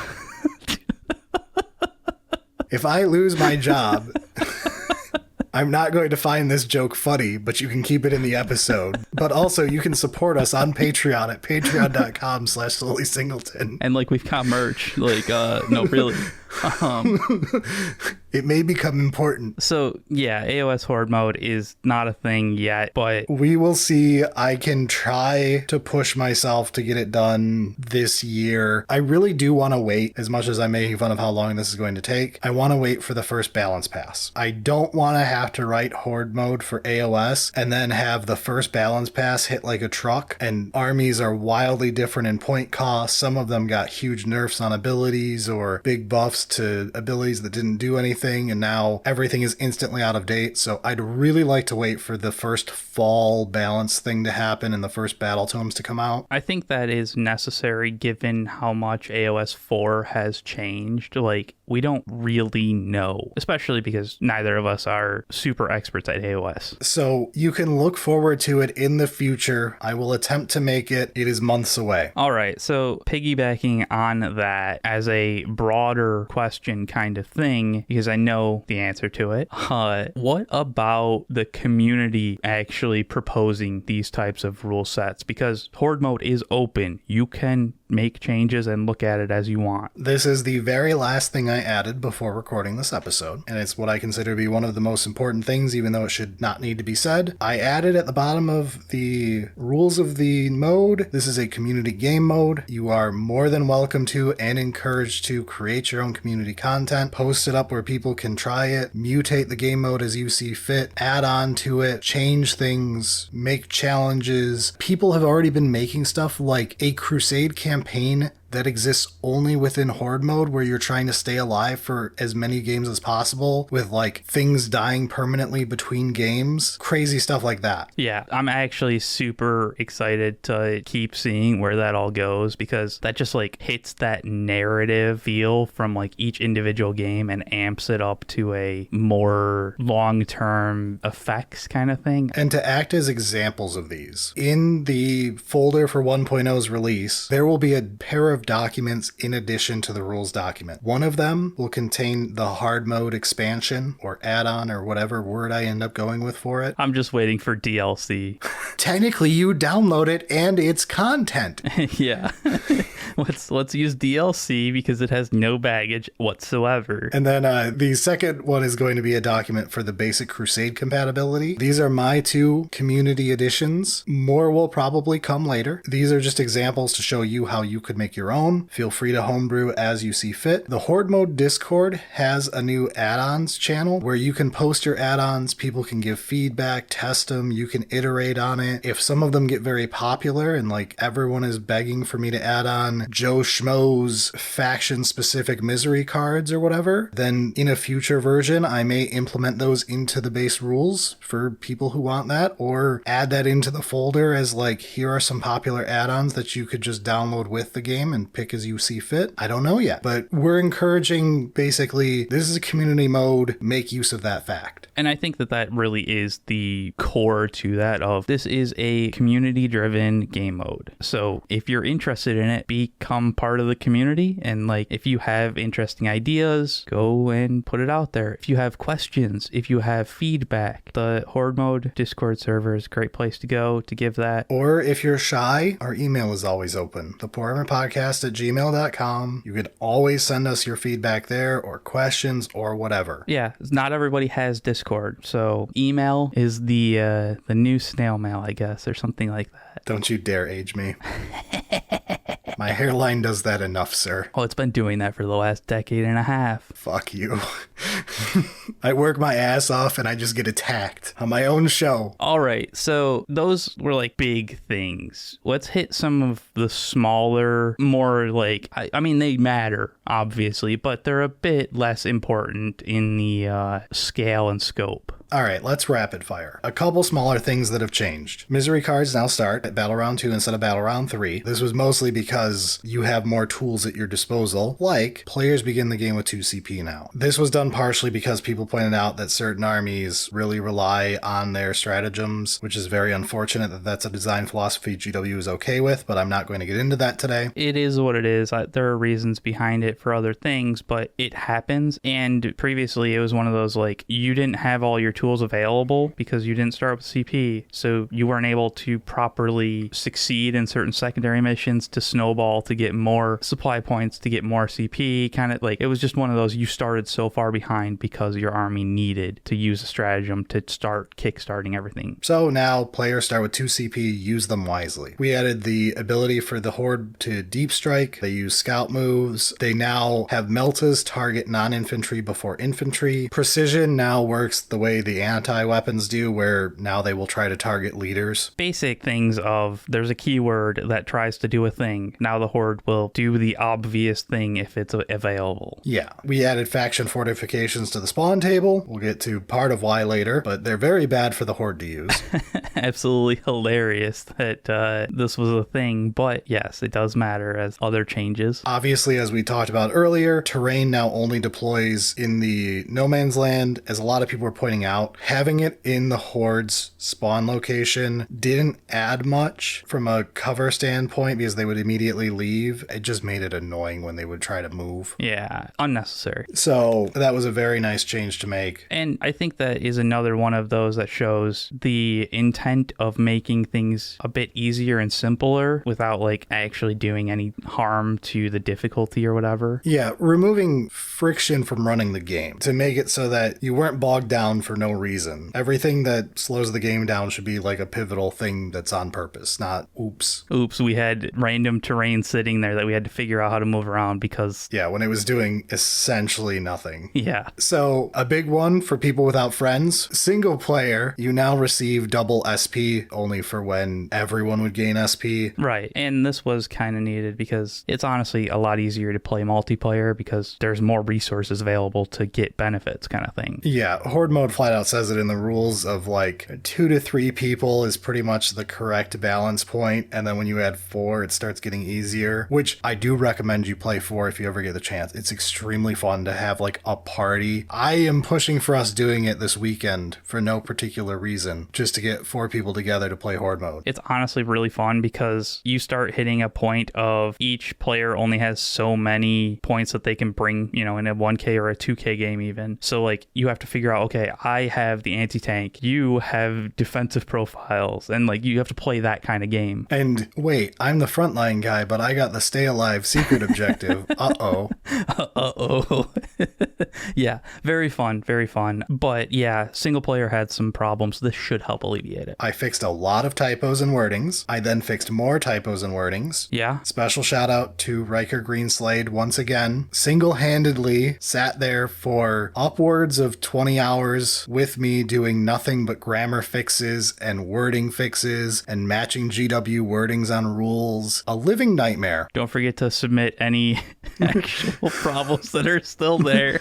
If I lose my job, I'm not going to find this joke funny, but you can keep it in the episode. But also, you can support us on Patreon at patreon.com/SullySingleton. And like, we've got merch. Like, no, really. It may become important. So, yeah, AOS Horde Mode is not a thing yet, but... we will see. I can try to push myself to get it done this year. I really do want to wait, as much as I'm making fun of how long this is going to take. I want to wait for the first balance pass. I don't want to have to write Horde Mode for AOS and then have the first balance pass hit like a truck, and armies are wildly different in point cost. Some of them got huge nerfs on abilities or big buffs to abilities that didn't do anything, and now everything is instantly out of date. So I'd really like to wait for the first fall balance thing to happen and the first battle tomes to come out. I think that is necessary given how much AOS 4 has changed. Like, we don't really know, especially because neither of us are super experts at AOS. So you can look forward to it in the future. I will attempt to make it. It is months away. All right. So piggybacking on that as a broader question kind of thing, because I know the answer to it, what about the community actually proposing these types of rule sets? Because Horde Mode is open. You can make changes and look at it as you want. This is the very last thing I added before recording this episode, and it's what I consider to be one of the most important things, even though it should not need to be said. I added at the bottom of the rules of the mode, this is a community game mode. You are more than welcome to and encouraged to create your own community content, post it up where people can try it, mutate the game mode as you see fit, add on to it, change things, make challenges. People have already been making stuff like a crusade campaign that exists only within Horde Mode, where you're trying to stay alive for as many games as possible with like things dying permanently between games. Crazy stuff like that. Yeah, I'm actually super excited to keep seeing where that all goes, because that just like hits that narrative feel from like each individual game and amps it up to a more long-term effects kind of thing. And to act as examples of these, in the folder for 1.0's release, there will be a pair of documents in addition to the rules document. One of them will contain the hard mode expansion or add-on or whatever word I end up going with for it. I'm just waiting for DLC. Technically, you download it and it's content. Yeah. Let's use DLC because it has no baggage whatsoever. And then the second one is going to be a document for the basic Crusade compatibility. These are my two community editions. More will probably come later. These are just examples to show you how you could make your own. Feel free to homebrew as you see fit. The Horde Mode Discord has a new add-ons channel where you can post your add-ons. People can give feedback, test them. You can iterate on it. If some of them get very popular and like everyone is begging for me to add on Joe Schmo's faction-specific misery cards or whatever, then in a future version, I may implement those into the base rules for people who want that, or add that into the folder as like, here are some popular add-ons that you could just download with the game and pick as you see fit. I don't know yet, but we're encouraging basically this is a community mode. Make use of that fact. And I think that that really is the core to that of this is a community-driven game mode. So if you're interested in it, become part of the community. And like, if you have interesting ideas, go and put it out there. If you have questions, if you have feedback, the Horde Mode Discord server is a great place to go to give that. Or if you're shy, our email is always open. thepoorarmorpodcast@gmail.com. You could always send us your feedback there or questions or whatever. Yeah, not everybody has Discord, so email is the new snail mail, I guess, or something like that. Don't you dare age me. My hairline does that enough, sir. Oh, it's been doing that for the last decade and a half. Fuck you. I work my ass off and I just get attacked on my own show. All right, so those were like big things. Let's hit some of the smaller, more like, I mean, they matter, obviously, but they're a bit less important in the scale and scope. All right, let's rapid fire. A couple smaller things that have changed. Misery cards now start at Battle Round 2 instead of Battle Round 3. This was mostly because you have more tools at your disposal, like players begin the game with 2 CP now. This was done partially because people pointed out that certain armies really rely on their stratagems, which is very unfortunate that that's a design philosophy GW is okay with, but I'm not going to get into that today. It is what it is. There are reasons behind it for other things, but it happens. And previously, it was one of those, like, you didn't have all your tools available because you didn't start with CP, so you weren't able to properly succeed in certain secondary missions to snowball to get more supply points to get more CP. Kind of like, it was just one of those, you started so far behind because your army needed to use a stratagem to start kickstarting everything. So now players start with 2 CP, use them wisely. We added the ability for the Horde to deep strike. They use scout moves. They now have meltas target non-infantry before infantry. Precision now works the way the anti-weapons do, where now they will try to target leaders. Basic things of, there's a keyword that tries to do a thing. Now the Horde will do the obvious thing if it's available. Yeah. We added faction fortifications to the spawn table. We'll get to part of why later, but they're very bad for the Horde to use. Absolutely hilarious that this was a thing, but yes, it does matter as other changes. Obviously, as we talked about earlier, terrain now only deploys in the no man's land. As a lot of people were pointing out, having it in the Horde's spawn location didn't add much from a cover standpoint because they would immediately leave. It just made it annoying when they would try to move. Yeah, unnecessary. So that was a very nice change to make. And I think that is another one of those that shows the intent of making things a bit easier and simpler without like actually doing any harm to the difficulty or whatever. Yeah, removing friction from running the game to make it so that you weren't bogged down for no reason. Everything that slows the game down should be like a pivotal thing that's on purpose, not oops. Oops, we had random terrain sitting there that we had to figure out how to move around because... Yeah, when it was doing essentially nothing. Yeah. So a big one for people without friends, single player, you now receive double SP only for when everyone would gain SP. Right. And this was kind of needed because it's honestly a lot easier to play multiplayer because there's more resources available to get benefits kind of thing. Yeah, Horde Mode flat out says it in the rules of like 2 to 3 people is pretty much the correct balance point, and then when you add 4 it starts getting easier, which I do recommend you play 4 if you ever get the chance. It's extremely fun to have like a party. I am pushing for us doing it this weekend for no particular reason, just to get 4 people together to play Horde Mode. It's honestly really fun because you start hitting a point of each player only has so many points that they can bring, you know, in a 1K or a 2K game even. So like you have to figure out, okay, I have the anti-tank, you have defensive profiles, and like you have to play that kind of game. And wait, I'm the frontline guy, but I got the stay alive secret objective. Uh-oh. Uh-oh. Yeah, very fun, very fun. But yeah, single player had some problems. This should help alleviate it. I fixed a lot of typos and wordings. I then fixed more typos and wordings. Yeah. Special shout out to Riker Greenslade once again. Single-handedly sat there for upwards of 20 hours with me doing nothing but grammar fixes and wording fixes and matching GW wordings on rules. A living nightmare. Don't forget to submit any actual problems that are still there.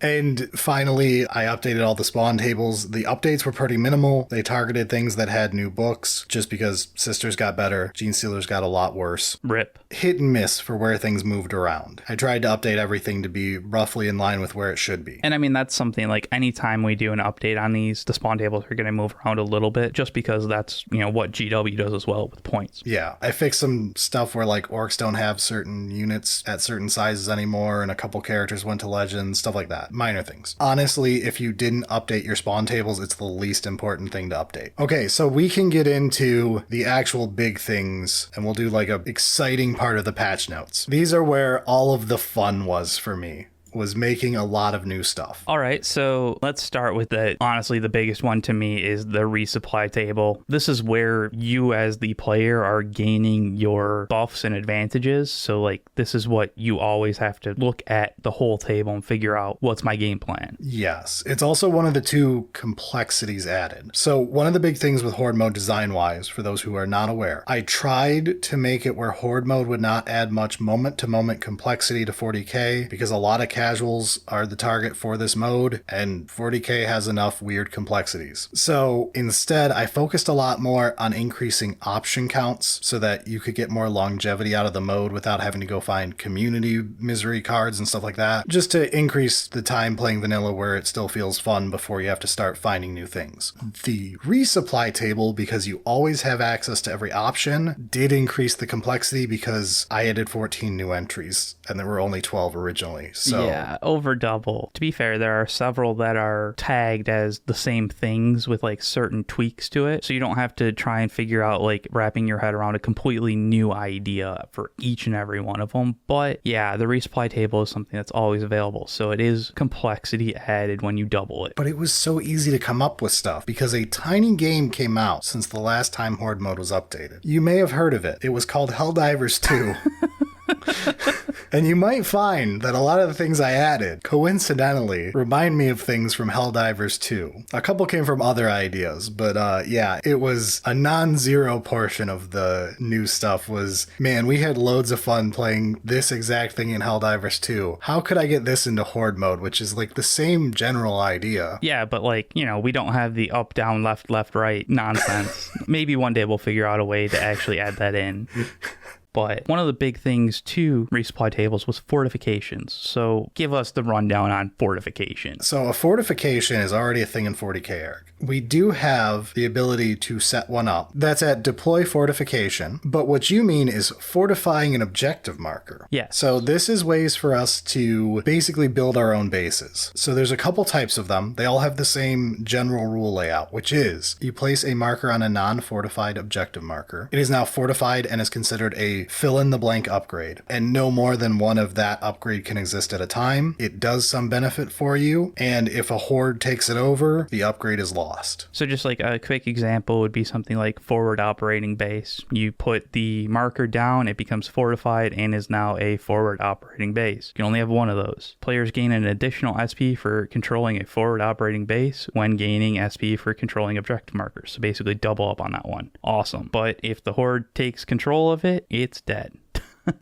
And finally, I updated all the spawn tables. The updates were pretty minimal. They targeted things that had new books just because Sisters got better, Gene Stealers got a lot worse. Rip. Hit and miss for where things moved around. I tried to update everything to be roughly in line with where it should be. And I mean, that's something like anytime we do an update on these, the spawn tables are going to move around a little bit just because that's, what GW does as well with points. Yeah, I fixed some stuff where like orcs don't have certain units at certain sizes anymore, and a couple characters went to Legends, stuff like that. Minor things. Honestly, if you didn't update your spawn tables, it's the least important thing to update. Okay, so we can get into the actual big things, and we'll do like a exciting part of the patch notes. These are where all of the fun was for me. Was making a lot of new stuff. All right, so let's start with honestly, the biggest one to me is the resupply table. This is where you as the player are gaining your buffs and advantages. So like, this is what you always have to look at the whole table and figure out what's my game plan. Yes, it's also one of the 2 complexities added. So one of the big things with Horde Mode design-wise, for those who are not aware, I tried to make it where Horde Mode would not add much moment-to-moment complexity to 40k, because a lot of casuals are the target for this mode, and 40k has enough weird complexities. So instead, I focused a lot more on increasing option counts so that you could get more longevity out of the mode without having to go find community misery cards and stuff like that, just to increase the time playing vanilla where it still feels fun before you have to start finding new things. The resupply table, because you always have access to every option, did increase the complexity because I added 14 new entries and there were only 12 originally. So yeah, over double. To be fair, there are several that are tagged as the same things with like certain tweaks to it. So you don't have to try and figure out like wrapping your head around a completely new idea for each and every one of them. But yeah, the resupply table is something that's always available. So it is complexity added when you double it. But it was so easy to come up with stuff because a tiny game came out since the last time Horde Mode was updated. You may have heard of it. It was called Helldivers 2. And you might find that a lot of the things I added, coincidentally, remind me of things from Helldivers 2. A couple came from other ideas, but yeah, it was a non-zero portion of the new stuff was, man, we had loads of fun playing this exact thing in Helldivers 2. How could I get this into Horde Mode, which is like the same general idea? Yeah, but like, we don't have the up, down, left, left, right nonsense. Maybe one day we'll figure out a way to actually add that in. But one of the big things to resupply tables was fortifications. So give us the rundown on fortifications. So a fortification is already a thing in 40k, Eric. We do have the ability to set one up. That's at deploy fortification. But what you mean is fortifying an objective marker. Yes. So this is ways for us to basically build our own bases. So there's a couple types of them. They all have the same general rule layout, which is you place a marker on a non-fortified objective marker. It is now fortified and is considered a fill-in-the-blank upgrade. And no more than one of that upgrade can exist at a time. It does some benefit for you. And if a horde takes it over, the upgrade is lost. So just like a quick example would be something like forward operating base. You put the marker down, it becomes fortified and is now a forward operating base. You can only have one of those. Players gain an additional SP for controlling a forward operating base when gaining SP for controlling objective markers. So basically double up on that one. Awesome. But if the horde takes control of it, it's dead.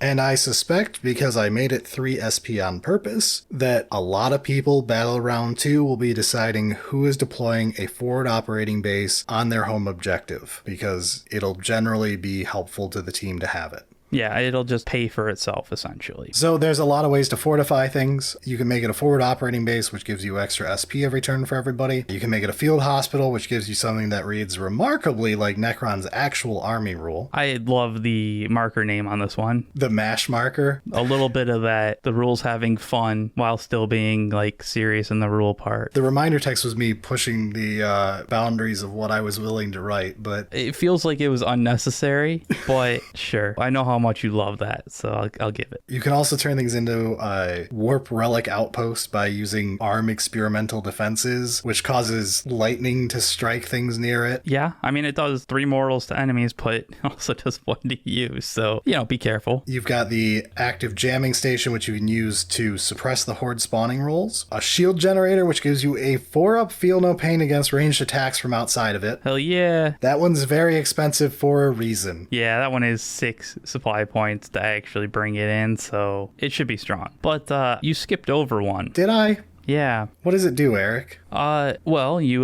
And I suspect, because I made it 3 SP on purpose, that a lot of people Battle Round 2 will be deciding who is deploying a forward operating base on their home objective, because it'll generally be helpful to the team to have it. Yeah, it'll just pay for itself, essentially. So there's a lot of ways to fortify things. You can make it a forward operating base, which gives you extra SP every turn for everybody. You can make it a field hospital, which gives you something that reads remarkably like Necron's actual army rule. I love the marker name on this one. The MASH marker. A little bit of that, the rules having fun while still being like serious in the rule part. The reminder text was me pushing the boundaries of what I was willing to write, but it feels like it was unnecessary, but sure. I know how much you love that, so I'll give it. You can also turn things into a warp relic outpost by using arm experimental defenses, which causes lightning to strike things near it. Yeah, I mean, it does 3 mortals to enemies, but it also does 1 to you, so, be careful. You've got the active jamming station, which you can use to suppress the horde spawning rolls. A shield generator, which gives you a 4-up feel no pain against ranged attacks from outside of it. Hell yeah. That one's very expensive for a reason. Yeah, that one is 6 supply points to actually bring it in, so it should be strong. But you skipped over one. Did I? Yeah. What does it do, Eric? Well, you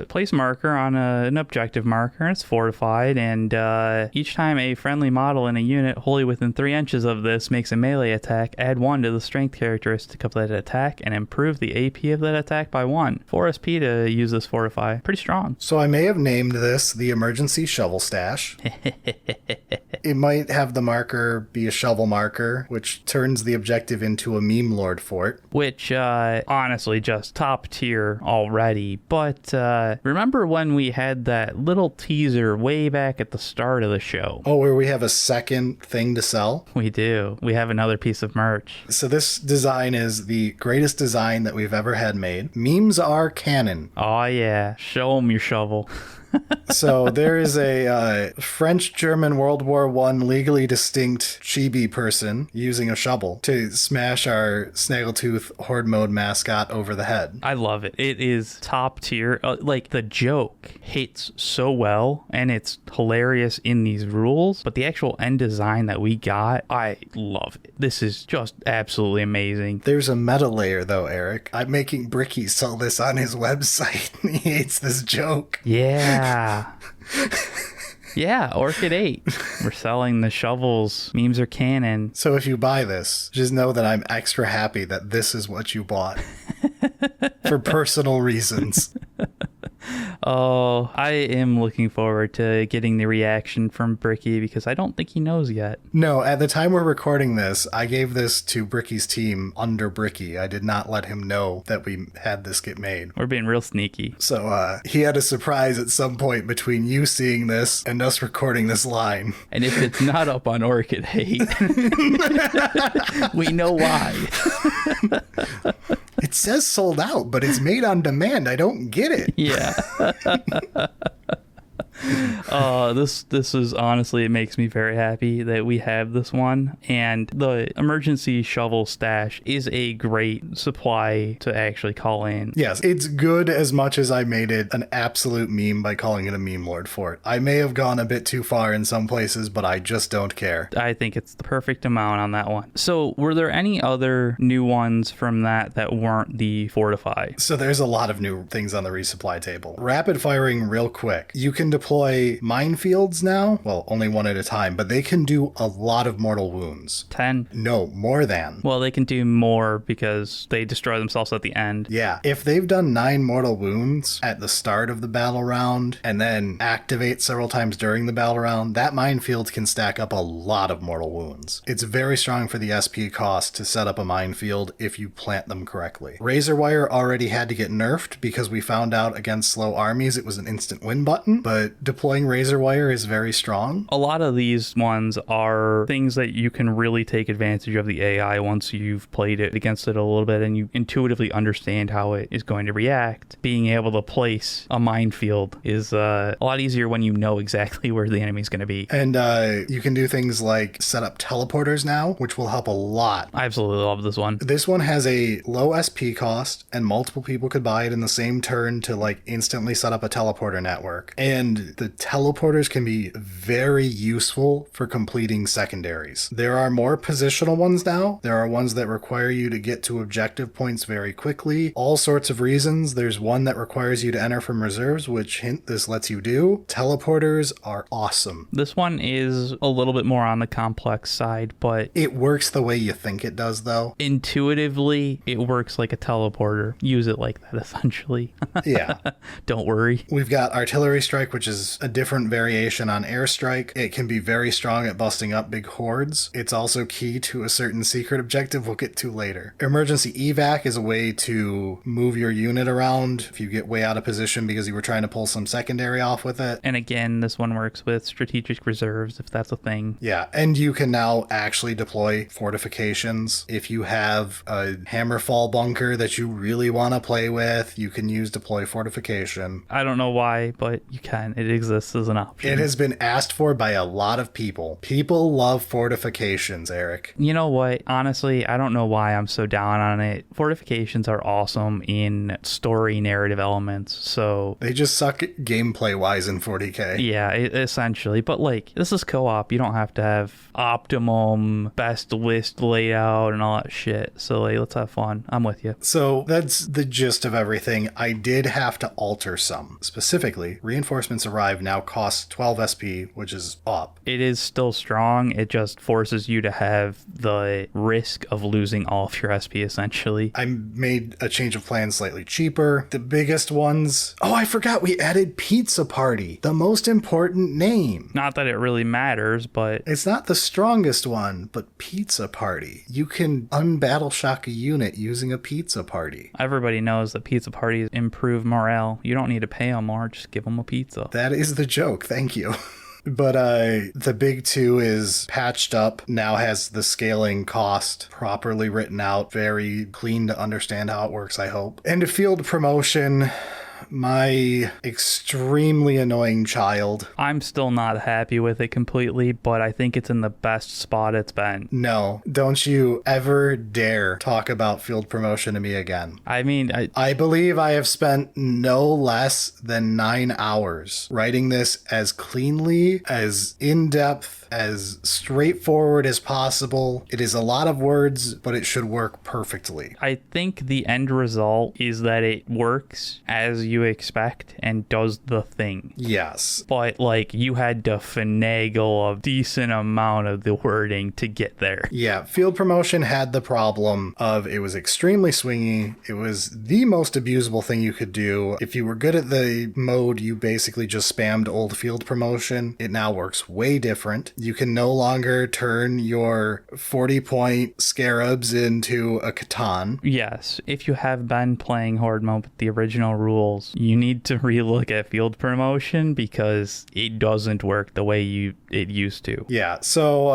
place a marker on an objective marker, and it's fortified, and each time a friendly model in a unit wholly within 3 inches of this makes a melee attack, add 1 to the strength characteristic of that attack, and improve the AP of that attack by 1. 4 SP to use this fortify. Pretty strong. So I may have named this the emergency shovel stash. It might have the marker be a shovel marker, which turns the objective into a meme lord fort. Which, honestly, just top tier already. But remember when we had that little teaser way back at the start of the show? Oh, where we have a second thing to sell? We do. We have another piece of merch. So this design is the greatest design that we've ever had made. Memes are canon. Oh, yeah. Show them your shovel. So there is a French-German World War I legally distinct chibi person using a shovel to smash our Snaggletooth Horde Mode mascot over the head. I love it. It is top tier. Like, the joke hits so well, and it's hilarious in these rules, but the actual end design that we got, I love it. This is just absolutely amazing. There's a meta layer, though, Eric. I'm making Bricky sell this on his website. He hates this joke. Yeah. Yeah, Orchid 8. We're selling the shovels. Memes are canon. So if you buy this, just know that I'm extra happy that this is what you bought. For personal reasons. Oh, I am looking forward to getting the reaction from Bricky because I don't think he knows yet. No, at the time we're recording this, I gave this to Bricky's team under Bricky. I did not let him know that we had this get made. We're being real sneaky. So he had a surprise at some point between you seeing this and us recording this line. And if it's not up on Orchid 8, we know why. It says sold out, but it's made on demand. I don't get it. Yeah. This is honestly, it makes me very happy that we have this one, and the emergency shovel stash is a great supply to actually call in. Yes, it's good as much as I made it an absolute meme by calling it a meme lord fort. I may have gone a bit too far in some places, but I just don't care. I think it's the perfect amount on that one. So were there any other new ones from that weren't the fortify? So there's a lot of new things on the resupply table. Rapid firing real quick. You can deploy minefields now. Well, only one at a time, but they can do a lot of mortal wounds. 10? No, more than. Well, they can do more because they destroy themselves at the end. Yeah. If they've done 9 mortal wounds at the start of the battle round and then activate several times during the battle round, that minefield can stack up a lot of mortal wounds. It's very strong for the SP cost to set up a minefield if you plant them correctly. Razor wire already had to get nerfed because we found out against slow armies it was an instant win button, but deploying razor wire is very strong. A lot of these ones are things that you can really take advantage of the AI once you've played it against it a little bit and you intuitively understand how it is going to react. Being able to place a minefield is a lot easier when you know exactly where the enemy's going to be. And you can do things like set up teleporters now, which will help a lot. I absolutely love this one. This one has a low SP cost and multiple people could buy it in the same turn to like instantly set up a teleporter network. And the teleporters can be very useful for completing secondaries. There are more positional ones now. There are ones that require you to get to objective points very quickly. All sorts of reasons. There's one that requires you to enter from reserves, which hint this lets you do. Teleporters are awesome. This one is a little bit more on the complex side, but it works the way you think it does, though. Intuitively, it works like a teleporter. Use it like that, essentially. Yeah. Don't worry. We've got artillery strike, which is a different variation on airstrike. It can be very strong at busting up big hordes. It's also key to a certain secret objective we'll get to later. Emergency evac is a way to move your unit around if you get way out of position because you were trying to pull some secondary off with it. And again, this one works with strategic reserves, if that's a thing. Yeah, and you can now actually deploy fortifications. If you have a hammerfall bunker that you really want to play with, you can use deploy fortification. I don't know why, but you can. It exists as an option. option. It has been asked for by a lot of people. People love fortifications, Eric. You know what? Honestly, I don't know why I'm so down on it. Fortifications are awesome in story narrative elements, so... They just suck gameplay-wise in 40k. Yeah, essentially. But, like, this is co-op. You don't have to have optimum best list layout and all that shit. So, like, let's have fun. I'm with you. So that's the gist of everything. I did have to alter some. Specifically, Reinforcements Arrive now costs 12 SP, which is up. It is still strong. It just forces you to have the risk of losing all of your SP, essentially. I made a change of plans slightly cheaper. The biggest ones... Oh, I forgot we added Pizza Party, the most important name. Not that it really matters, but... It's not the strongest one, but Pizza Party. You can unbattle shock a unit using a Pizza Party. Everybody knows that pizza parties improve morale. You don't need to pay them more, just give them a pizza. That is the joke, thank you. But the big two is patched up, now has the scaling cost properly written out, very clean to understand how it works, I hope. And a field promotion... My extremely annoying child. I'm still not happy with it completely, but I think it's in the best spot it's been. No, don't you ever dare talk about field promotion to me again. I mean, I believe I have spent no less than 9 hours writing this as cleanly, as in-depth, as straightforward as possible. It is a lot of words, but it should work perfectly. I think the end result is that it works as you expect and does the thing. Yes. But, like, you had to finagle a decent amount of the wording to get there. Yeah, field promotion had the problem of it was extremely swingy. It was the most abusable thing you could do. If you were good at the mode, you basically just spammed old field promotion. It now works way different. You can no longer turn your 40-point scarabs into a Catan. Yes, if you have been playing Horde Mode with the original rules, you need to relook at field promotion because it doesn't work the way it used to. Yeah, so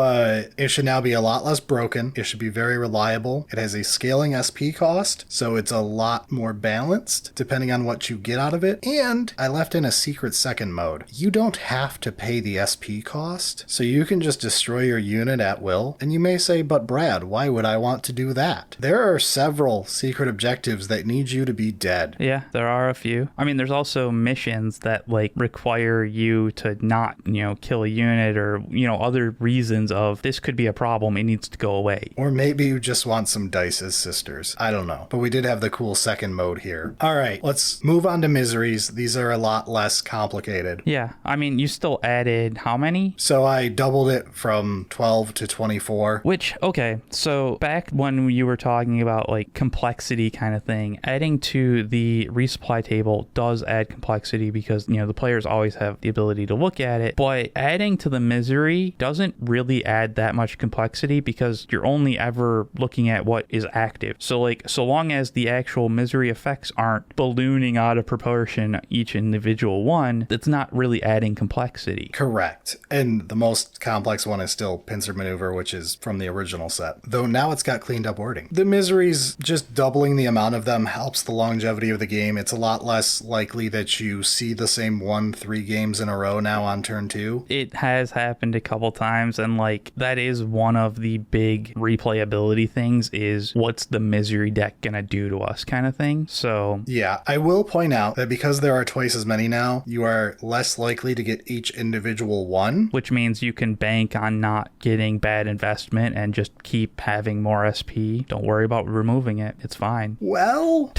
it should now be a lot less broken. It should be very reliable. It has a scaling SP cost, so it's a lot more balanced depending on what you get out of it. And I left in a secret second mode. You don't have to pay the SP cost, so you can just destroy your unit at will. And you may say, but Brad, why would I want to do that? There are several secret objectives that need you to be dead. Yeah, there are a few. I mean, there's also missions that, like, require you to not, kill a unit or, other reasons of this could be a problem. It needs to go away. Or maybe you just want some dice as sisters. I don't know. But we did have the cool second mode here. All right, let's move on to miseries. These are a lot less complicated. Yeah, I mean, you still added how many? So I doubled it from 12 to 24. Which, okay, so back when you were talking about, like, complexity kind of thing, adding to the resupply table does add complexity because, the players always have the ability to look at it, but adding to the misery doesn't really add that much complexity because you're only ever looking at what is active. So, like, so long as the actual misery effects aren't ballooning out of proportion each individual one, it's not really adding complexity. Correct. And the most complex one is still Pincer Maneuver, which is from the original set, though now it's got cleaned up wording. The miseries, just doubling the amount of them helps the longevity of the game. It's a lot less likely that you see the same 1-3 games in a row now on turn 2. It has happened a couple times, and, like, that is one of the big replayability things is what's the misery deck gonna do to us kind of thing. So yeah, I will point out that because there are twice as many now, you are less likely to get each individual one, which means you can bank on not getting bad investment and just keep having more SP. Don't worry about removing it. It's fine. Well,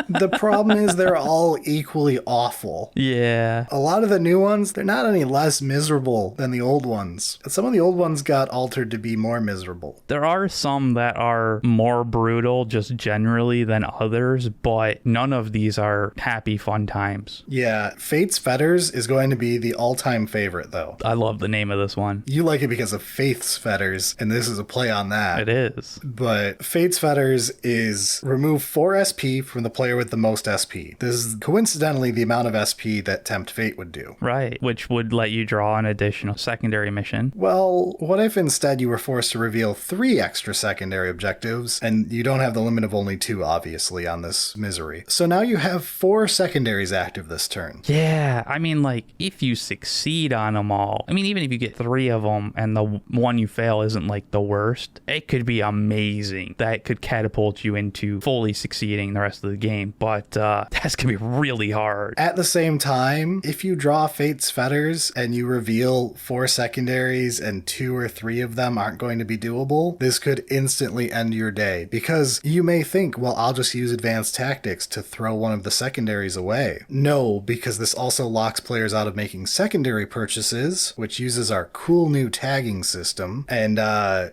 the problem is they're all equally awful. Yeah. A lot of the new ones, they're not any less miserable than the old ones. Some of the old ones got altered to be more miserable. There are some that are more brutal just generally than others, but none of these are happy fun times. Yeah, Fate's Fetters is going to be the all-time favorite, though. I love the name of this one. You like it because of Faith's Fetters, and this is a play on that. It is. But Fate's Fetters is remove 4 SP from the player with the most SP. SP. This is coincidentally the amount of SP that Tempt Fate would do. Right, which would let you draw an additional secondary mission. Well, what if instead you were forced to reveal 3 extra secondary objectives, and you don't have the limit of only 2, obviously, on this misery. So now you have 4 secondaries active this turn. Yeah, I mean, like, if you succeed on them all, I mean, even if you get 3 of them and the one you fail isn't, like, the worst, it could be amazing. That could catapult you into fully succeeding the rest of the game, but that's gonna be really hard. At the same time, if you draw Fate's Fetters and you reveal 4 secondaries and 2 or 3 of them aren't going to be doable, this could instantly end your day, because you may think, well, I'll just use advanced tactics to throw one of the secondaries away. No, because this also locks players out of making secondary purchases, which uses our cool new tagging system. And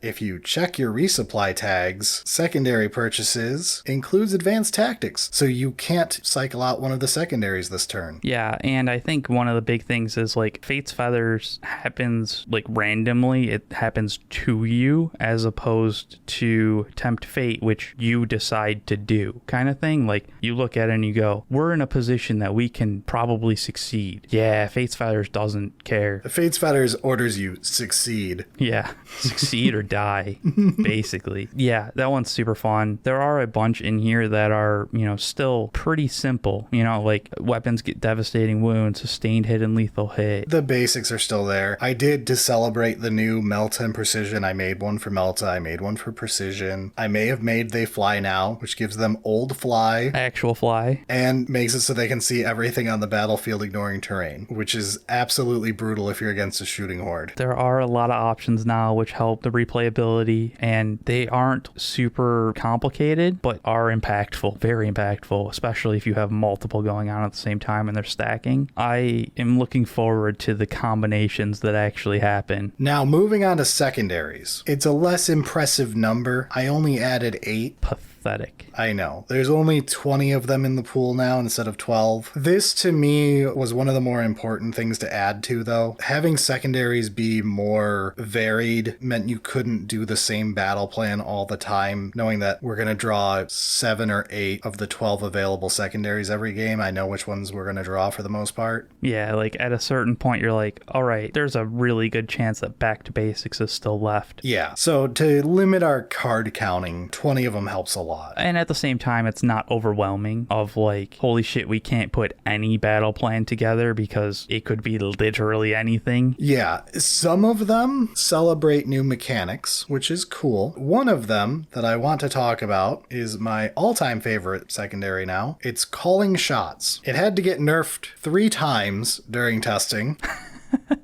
if you check your resupply tags, secondary purchases includes advanced tactics, so you can't cycle out one of the secondaries this turn. Yeah, and I think one of the big things is, like, Fate's Feathers happens, like, randomly. It happens to you as opposed to Tempt Fate, which you decide to do, kind of thing. Like, you look at it and you go, we're in a position that we can probably succeed. Yeah, Fate's Feathers doesn't care. Fate's Fetters orders you succeed. Yeah, succeed or die, basically. Yeah, that one's super fun. There are a bunch in here that are, you know, still pretty simple. You know, like, weapons get devastating wounds, sustained hit and lethal hit. The basics are still there. I did, to celebrate the new Melta and Precision, I made one for Melta, I made one for Precision. I may have made They Fly Now, which gives them old fly. Actual fly. And makes it so they can see everything on the battlefield ignoring terrain, which is absolutely brutal if you're against a shooting horde. There are a lot of options now which help the replayability, and they aren't super complicated, but are impactful, very impactful, especially if you have multiple going on at the same time and they're stacking. I am looking forward to the combinations that actually happen. Now, moving on to secondaries. It's a less impressive number. I only added 8. Pathetic. I know. There's only 20 of them in the pool now instead of 12. This, to me, was one of the more important things to add to, though. Having secondaries be more varied meant you couldn't do the same battle plan all the time, knowing that we're going to draw 7 or 8 of the 12 available secondaries every game. I know which ones we're going to draw for the most part. Yeah, like, at a certain point, you're like, all right, there's a really good chance that Back to Basics is still left. Yeah, so to limit our card counting, 20 of them helps a lot. And at the same time, it's not overwhelming of, like, holy shit, we can't put any battle plan together because it could be literally anything. Yeah, some of them celebrate new mechanics, which is cool. One of them that I want to talk about is my all-time favorite secondary now. It's Calling Shots. It had to get nerfed 3 times during testing.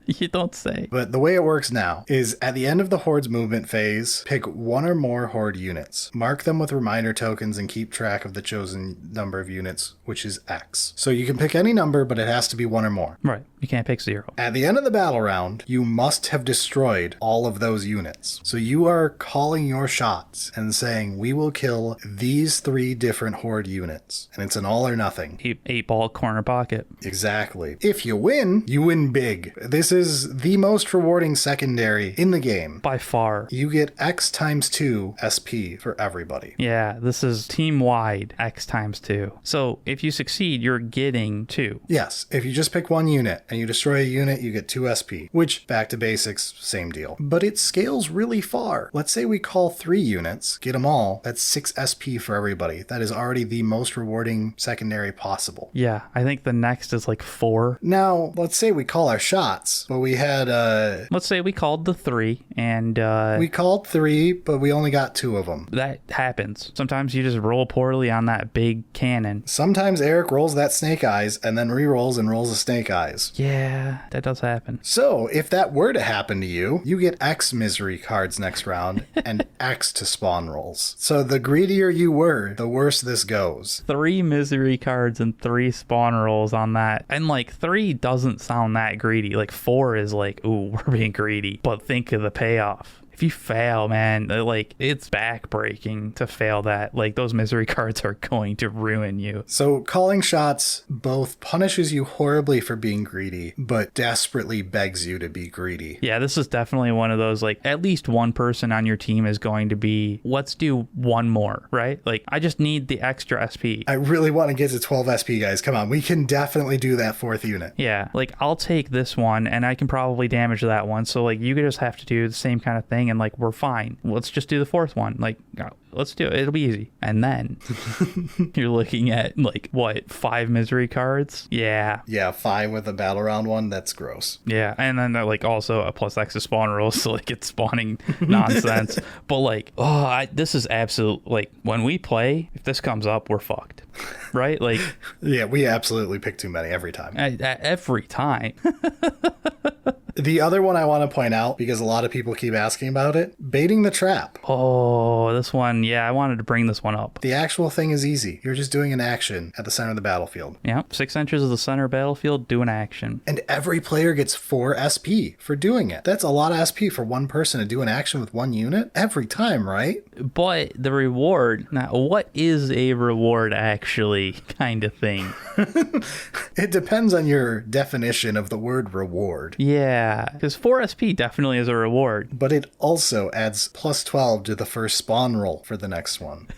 You don't say. But the way it works now is at the end of the Horde's movement phase, pick 1 or more Horde units. Mark them with reminder tokens and keep track of the chosen number of units, which is X. So you can pick any number, but it has to be 1 or more. Right. You can't pick 0. At the end of the battle round, you must have destroyed all of those units. So you are calling your shots and saying, we will kill these 3 different Horde units. And it's an all or nothing. 8-ball corner pocket. Exactly. If you win big. This is the most rewarding secondary in the game. By far. You get X times 2 SP for everybody. Yeah, this is team-wide X times 2. So if you succeed, you're getting 2. Yes, if you just pick 1 unit and you destroy a unit, you get 2 SP, which, back to basics, same deal. But it scales really far. Let's say we call 3 units, get them all, that's 6 SP for everybody. That is already the most rewarding secondary possible. Yeah, I think the next is like 4. Now, let's say we call our shots, but we had let's say we called the 3 and we called 3, but we only got 2 of them. That happens. Sometimes you just roll poorly on that big cannon. Sometimes Eric rolls that snake eyes and then re-rolls and rolls the snake eyes. Yeah, that does happen. So if that were to happen to you, you get X misery cards next round and X to spawn rolls. So the greedier you were, the worse this goes. 3 misery cards and 3 spawn rolls on that. And like 3 doesn't sound that greedy. Like 4 is like, ooh, we're being greedy. But think of the payoff. if you fail, man, like it's backbreaking to fail that. Like those misery cards are going to ruin you. So calling shots both punishes you horribly for being greedy, but desperately begs you to be greedy. Yeah, this is definitely one of those, like, at least one person on your team is going to be, let's do one more, right? Like, I just need the extra SP. I really want to get to 12 SP, guys. Come on, we can definitely do that 4th unit. Yeah, like, I'll take this one, and I can probably damage that one. So, like, you could just have to do the same kind of thing, and, like, we're fine. Let's just do the 4th one. Like, let's do it. It'll be easy. And then you're looking at, like, what, 5 misery cards? Yeah. Yeah, 5 with a battle round one. That's gross. Yeah, and then like also a plus X to spawn rules, so like it's spawning nonsense. But like, this is absolute, like, when we play, if this comes up, we're fucked, right? Like, yeah, we absolutely pick too many every time. Every time. The other one I want to point out, because a lot of people keep asking about it, baiting the trap. Oh, this one, yeah, I wanted to bring this one up. The actual thing is easy. You're just doing an action at the center of the battlefield. Yeah, 6 inches of the center battlefield, do an action. And every player gets 4 SP for doing it. That's a lot of SP for one person to do an action with 1 unit every time, right? But the reward, now what is a reward actually, kind of thing? It depends on your definition of the word reward. Yeah, because 4 SP definitely is a reward. But it also adds plus 12 to the first spawn roll for the next one.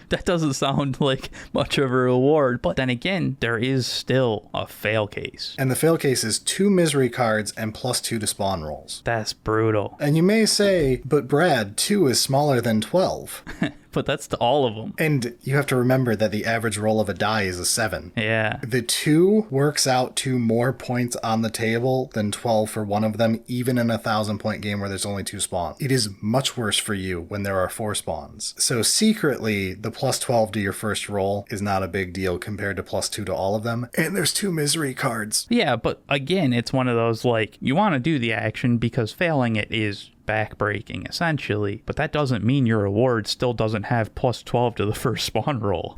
That doesn't sound like much of a reward, but then again, there is still a fail case. And the fail case is 2 misery cards and plus 2 to spawn rolls. That's brutal. And you may say, but Brad, 2 is smaller than 12. But that's to all of them. And you have to remember that the average roll of a die is a 7. Yeah. The 2 works out to more points on the table than 12 for one of them, even in a 1,000-point game where there's only 2 spawns. It is much worse for you when there are 4 spawns. So secretly, the plus 12 to your first roll is not a big deal compared to plus 2 to all of them. And there's 2 misery cards. Yeah, but again, it's one of those, like, you want to do the action because failing it is backbreaking, essentially, but that doesn't mean your reward still doesn't have plus 12 to the first spawn roll.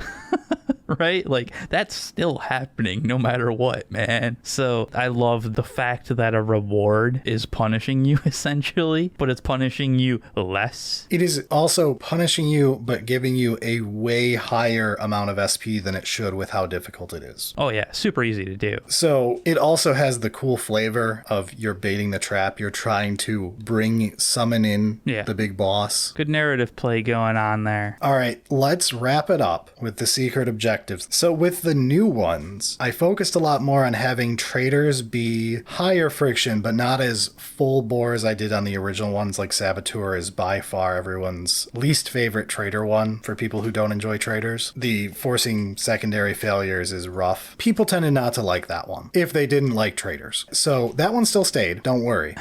Right? Like, that's still happening no matter what, man. So I love the fact that a reward is punishing you, essentially, but it's punishing you less. It is also punishing you, but giving you a way higher amount of SP than it should with how difficult it is. Oh yeah, super easy to do. So it also has the cool flavor of you're baiting the trap. You're trying to summon in the big boss. Good narrative play going on there. All right, let's wrap it up with the secret objectives. So with the new ones, I focused a lot more on having traders be higher friction, but not as full bore as I did on the original ones. Like Saboteur is by far everyone's least favorite trader one for people who don't enjoy traders. The forcing secondary failures is rough. People tended not to like that one if they didn't like traders. So that one still stayed. Don't worry.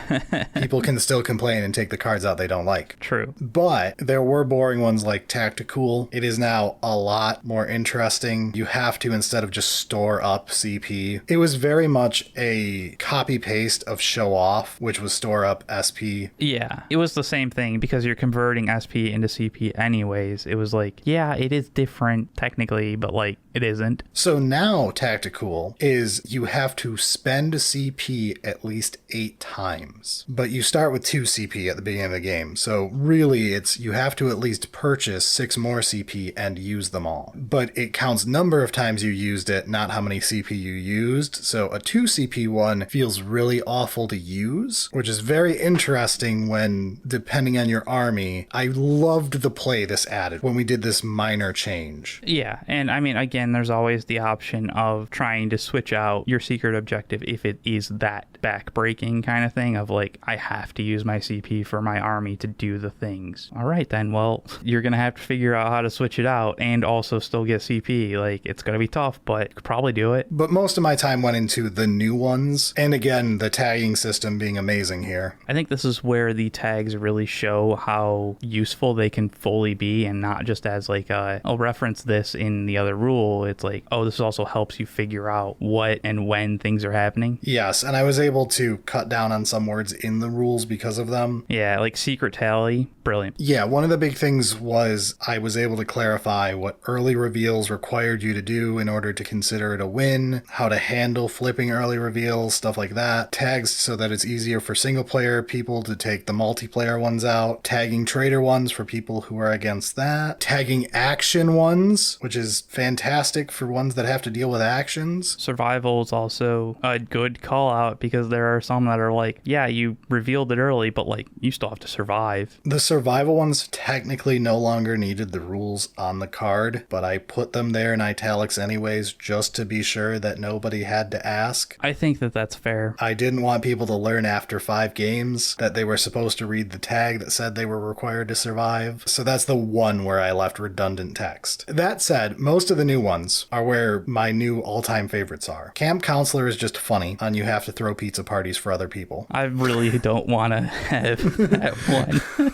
People can still complain and take the cards out they don't like. True. But there were boring ones like Tactical. It is now a lot more interesting. You have to, instead of just store up CP. It was very much a copy paste of Show Off, which was store up SP. Yeah, it was the same thing because you're converting SP into CP anyways. It was like, yeah, it is different technically, but like it isn't. So now Tactical is you have to spend CP at least 8 times, but you start with 2 CP at the beginning of the game. So really it's you have to at least purchase 6 more CP and use them all. But it counts number of times you used it, not how many CP you used. So a 2 CP one feels really awful to use, which is very interesting when, depending on your army, I loved the play this added when we did this minor change. Yeah, and I mean, again, there's always the option of trying to switch out your secret objective if it is that back-breaking kind of thing of like, I have to use my CP for my army to do the things. All right, then, well, you're going to have to figure out how to switch it out and also still get CP. Like, it's going to be tough, but you could probably do it. But most of my time went into the new ones. And again, the tagging system being amazing here. I think this is where the tags really show how useful they can fully be and not just as like, I'll reference this in the other rule. It's like, oh, this also helps you figure out what and when things are happening. Yes, and I was able to cut down on some words in the rules because of them. Yeah, like secret tally, brilliant. Yeah, one of the big things was I was able to clarify what early reveals require required you to do in order to consider it a win, how to handle flipping early reveals, stuff like that. Tags so that it's easier for single player people to take the multiplayer ones out. Tagging traitor ones for people who are against that. Tagging action ones, which is fantastic for ones that have to deal with actions. Survival is also a good call out because there are some that are like, yeah, you revealed it early, but like you still have to survive. The survival ones technically no longer needed the rules on the card, but I put them there in italics anyways just to be sure that nobody had to ask. I think that that's fair. I didn't want people to learn after 5 games that they were supposed to read the tag that said they were required to survive. So that's the one where I left redundant text. That said, most of the new ones are where my new all-time favorites are. Camp Counselor is just funny, and you have to throw pizza parties for other people. I really don't want to have that one.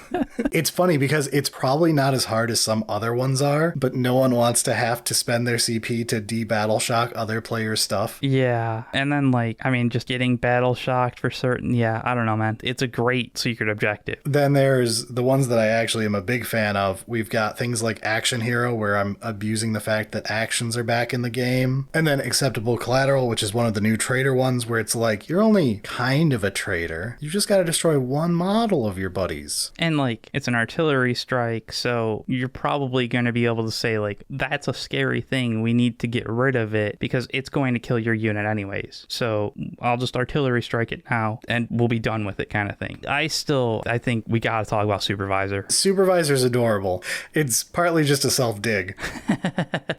It's funny because it's probably not as hard as some other ones are, but no one wants to have to spend their CP to de-battle shock other players' stuff. Yeah. And then, like, I mean, just getting battle shocked for certain. Yeah, I don't know, man. It's a great secret objective. Then there's the ones that I actually am a big fan of. We've got things like Action Hero, where I'm abusing the fact that actions are back in the game. And then Acceptable Collateral, which is one of the new traitor ones, where it's like, you're only kind of a traitor. You just got to destroy one model of your buddies. And, like, it's an artillery strike, so you're probably going to be able to say, like, that's a scary thing. We need to get rid of it because it's going to kill your unit anyways. So I'll just artillery strike it now and we'll be done with it kind of thing. I think we got to talk about Supervisor. Supervisor's adorable. It's partly just a self-dig.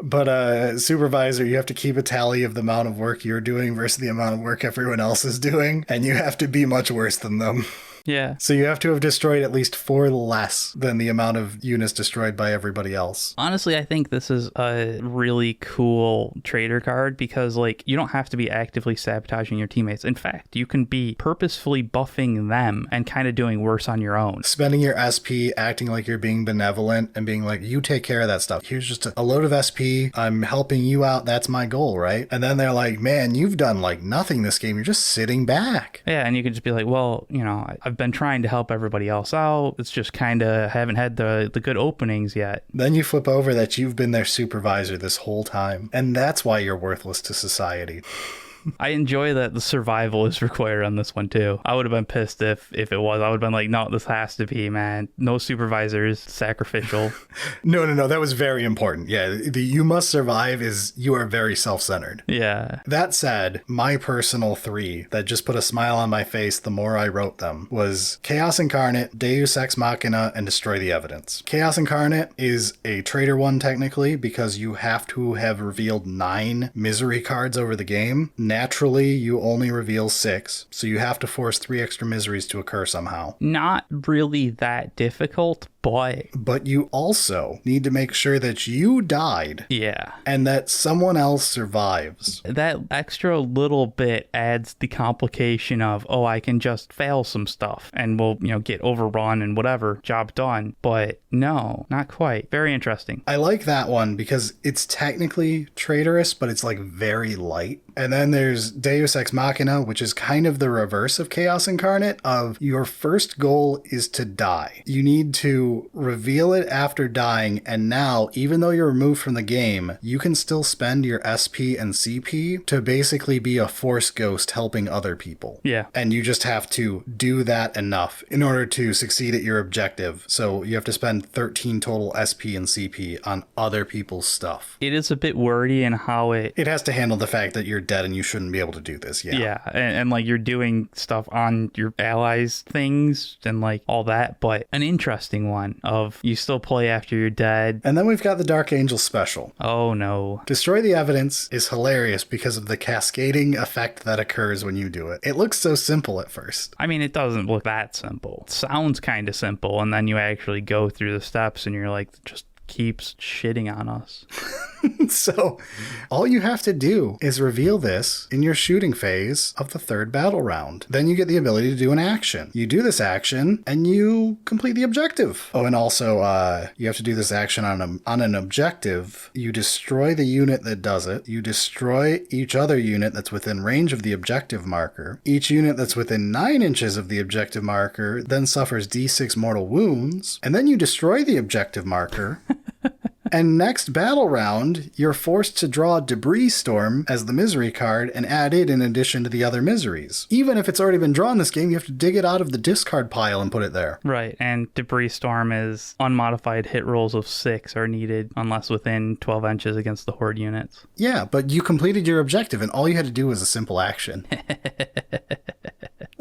But Supervisor, you have to keep a tally of the amount of work you're doing versus the amount of work everyone else is doing, and you have to be much worse than them. Yeah. So you have to have destroyed at least 4 less than the amount of units destroyed by everybody else. Honestly, I think this is a really cool traitor card because, like, you don't have to be actively sabotaging your teammates. In fact, you can be purposefully buffing them and kind of doing worse on your own. Spending your SP, acting like you're being benevolent and being like, you take care of that stuff. Here's just a load of SP. I'm helping you out. That's my goal, right? And then they're like, man, you've done like nothing this game. You're just sitting back. Yeah, and you can just be like, well, you know, I've been trying to help everybody else out. It's just kind of haven't had the good openings yet. Then you flip over that you've been their supervisor this whole time. And that's why you're worthless to society. I enjoy that the survival is required on this one too. I would have been pissed if it was. I would have been like, no, this has to be, man. No supervisors, sacrificial. No. That was very important. Yeah, the you must survive is you are very self-centered. Yeah. That said, my personal 3 that just put a smile on my face the more I wrote them was Chaos Incarnate, Deus Ex Machina, and Destroy the Evidence. Chaos Incarnate is a traitor one technically because you have to have revealed 9 misery cards over the game. Naturally, you only reveal 6, so you have to force 3 extra miseries to occur somehow. Not really that difficult, but you also need to make sure that you died. Yeah. And that someone else survives. That extra little bit adds the complication of, oh, I can just fail some stuff and we'll, you know, get overrun and whatever, job done. But no, not quite. Very interesting. I like that one because it's technically traitorous, but it's like very light. And then there's Deus Ex Machina, which is kind of the reverse of Chaos Incarnate, of your first goal is to die. You need to reveal it after dying, and now, even though you're removed from the game, you can still spend your SP and CP to basically be a force ghost helping other people. Yeah. And you just have to do that enough in order to succeed at your objective. So you have to spend 13 total SP and CP on other people's stuff. It is a bit wordy in how it has to handle the fact that you're dead and you shouldn't be able to do this. Yeah. And like you're doing stuff on your allies' things and like all that, but an interesting one of you still play after you're dead. And then we've got the Dark Angel special. Oh no. Destroy the Evidence is hilarious because of the cascading effect that occurs when you do it. It looks so simple at first. I mean, it doesn't look that simple. It sounds kind of simple, and then you actually go through the steps and you're like, just keeps shitting on us. So all you have to do is reveal this in your shooting phase of the 3rd battle round. Then you get the ability to do an action. You do this action and you complete the objective. Oh, and also you have to do this action on an objective. You destroy the unit that does it. You destroy each other unit that's within range of the objective marker. Each unit that's within 9 inches of the objective marker then suffers D6 mortal wounds. And then you destroy the objective marker. And next battle round, you're forced to draw Debris Storm as the misery card and add it in addition to the other miseries. Even if it's already been drawn this game, you have to dig it out of the discard pile and put it there. Right, and Debris Storm is unmodified hit rolls of 6 are needed unless within 12 inches against the Horde units. Yeah, but you completed your objective and all you had to do was a simple action.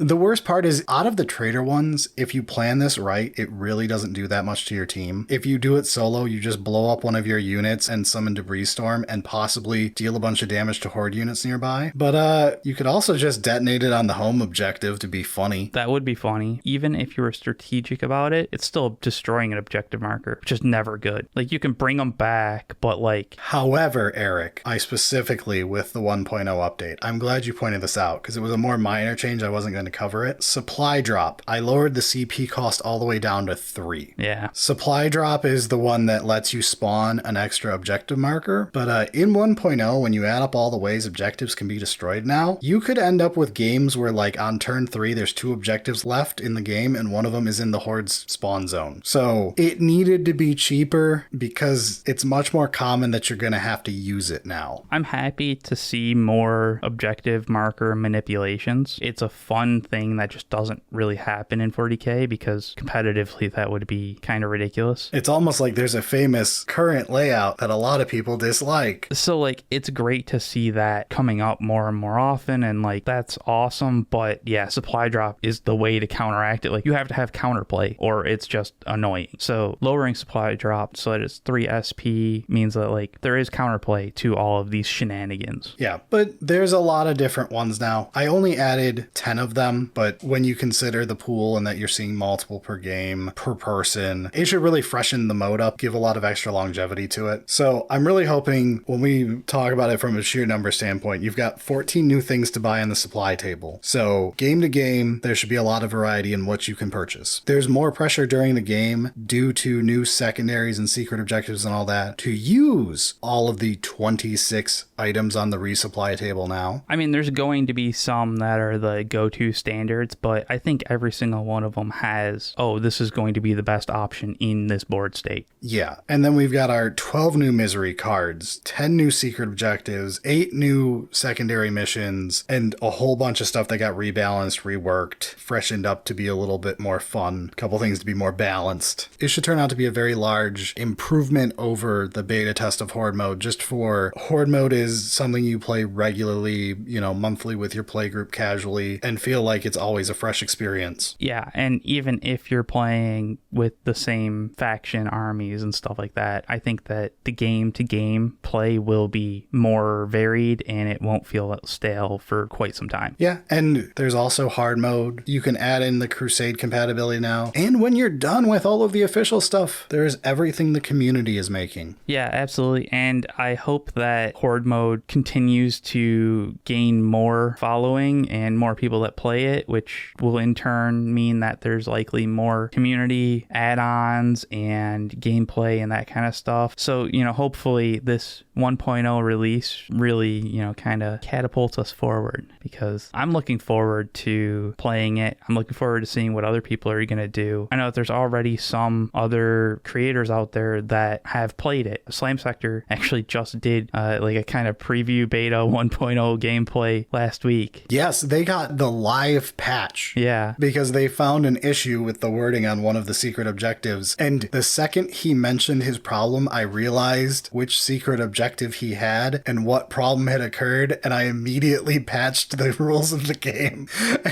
The worst part is, out of the trader ones, if you plan this right, it really doesn't do that much to your team. If you do it solo, you just blow up one of your units and summon Debris Storm and possibly deal a bunch of damage to Horde units nearby. But you could also just detonate it on the home objective to be funny. That would be funny. Even if you were strategic about it, it's still destroying an objective marker, which is never good. Like, you can bring them back, but like... However, Eric, I specifically, with the 1.0 update, I'm glad you pointed this out, because it was a more minor change. I wasn't going to cover it. Supply drop. I lowered the CP cost all the way down to 3. Yeah. Supply drop is the one that lets you spawn an extra objective marker. But in 1.0, when you add up all the ways objectives can be destroyed now, you could end up with games where, like, on turn 3, there's 2 objectives left in the game, and one of them is in the Horde's spawn zone. So it needed to be cheaper because it's much more common that you're going to have to use it now. I'm happy to see more objective marker manipulations. It's a fun thing that just doesn't really happen in 40k because competitively that would be kind of ridiculous. It's almost like there's a famous current layout that a lot of people dislike. So like, it's great to see that coming up more and more often, and like, that's awesome. But yeah, supply drop is the way to counteract it. Like, you have to have counterplay or it's just annoying. So lowering supply drop so that it's 3 SP means that like there is counterplay to all of these shenanigans. Yeah, but there's a lot of different ones now. I only added 10 of them, but when you consider the pool and that you're seeing multiple per game, per person, it should really freshen the mode up, give a lot of extra longevity to it. So I'm really hoping when we talk about it from a sheer number standpoint, you've got 14 new things to buy on the supply table. So game to game, there should be a lot of variety in what you can purchase. There's more pressure during the game due to new secondaries and secret objectives and all that to use all of the 26 items on the resupply table now. I mean, there's going to be some that are the go-to standards, but I think every single one of them has, oh, this is going to be the best option in this board state. Yeah, and then we've got our 12 new misery cards, 10 new secret objectives, 8 new secondary missions, and a whole bunch of stuff that got rebalanced, reworked, freshened up to be a little bit more fun, a couple things to be more balanced. It should turn out to be a very large improvement over the beta test of Horde Mode. Just for Horde Mode is something you play regularly, you know, monthly with your playgroup casually, and feel like it's always a fresh experience. Yeah, and even if you're playing with the same faction armies and stuff like that, I think that the game-to-game play will be more varied and it won't feel stale for quite some time. Yeah, and there's also hard mode. You can add in the Crusade compatibility now. And when you're done with all of the official stuff, there's everything the community is making. Yeah, absolutely. And I hope that Horde Mode continues to gain more following and more people that play it, which will in turn mean that there's likely more community add-ons and gameplay and that kind of stuff. So, you know, hopefully this 1.0 release really, you know, kind of catapults us forward, because I'm looking forward to playing it. I'm looking forward to seeing what other people are going to do. I know that there's already some other creators out there that have played it. Slam Sector actually just did like a kind of preview beta 1.0 gameplay last week. Yes, they got the live patch. Yeah. Because they found an issue with the wording on one of the secret objectives. And the second he mentioned his problem, I realized which secret objective he had and what problem had occurred. And I immediately patched the rules of the game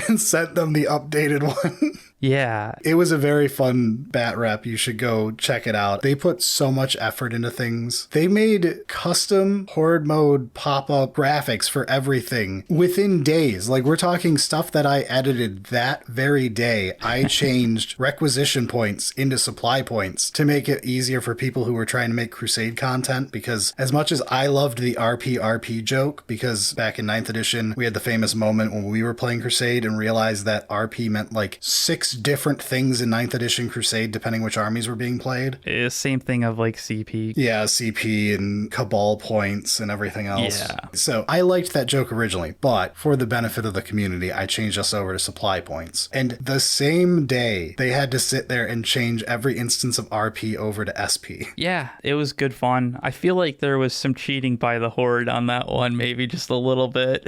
and sent them the updated one. Yeah. It was a very fun bat rep. You should go check it out. They put so much effort into things. They made custom Horde Mode pop-up graphics for everything within days. Like, we're talking stuff that I edited that very day. I changed requisition points into supply points to make it easier for people who were trying to make Crusade content, because as much as I loved the RP joke, because back in 9th edition, we had the famous moment when we were playing Crusade and realized that RP meant like 6 6 different things in 9th edition Crusade, depending which armies were being played. Same thing of like CP. Yeah, CP and Cabal points and everything else. Yeah. So I liked that joke originally, but for the benefit of the community, I changed us over to supply points. And the same day, they had to sit there and change every instance of RP over to SP. Yeah, it was good fun. I feel like there was some cheating by the Horde on that one, maybe just a little bit.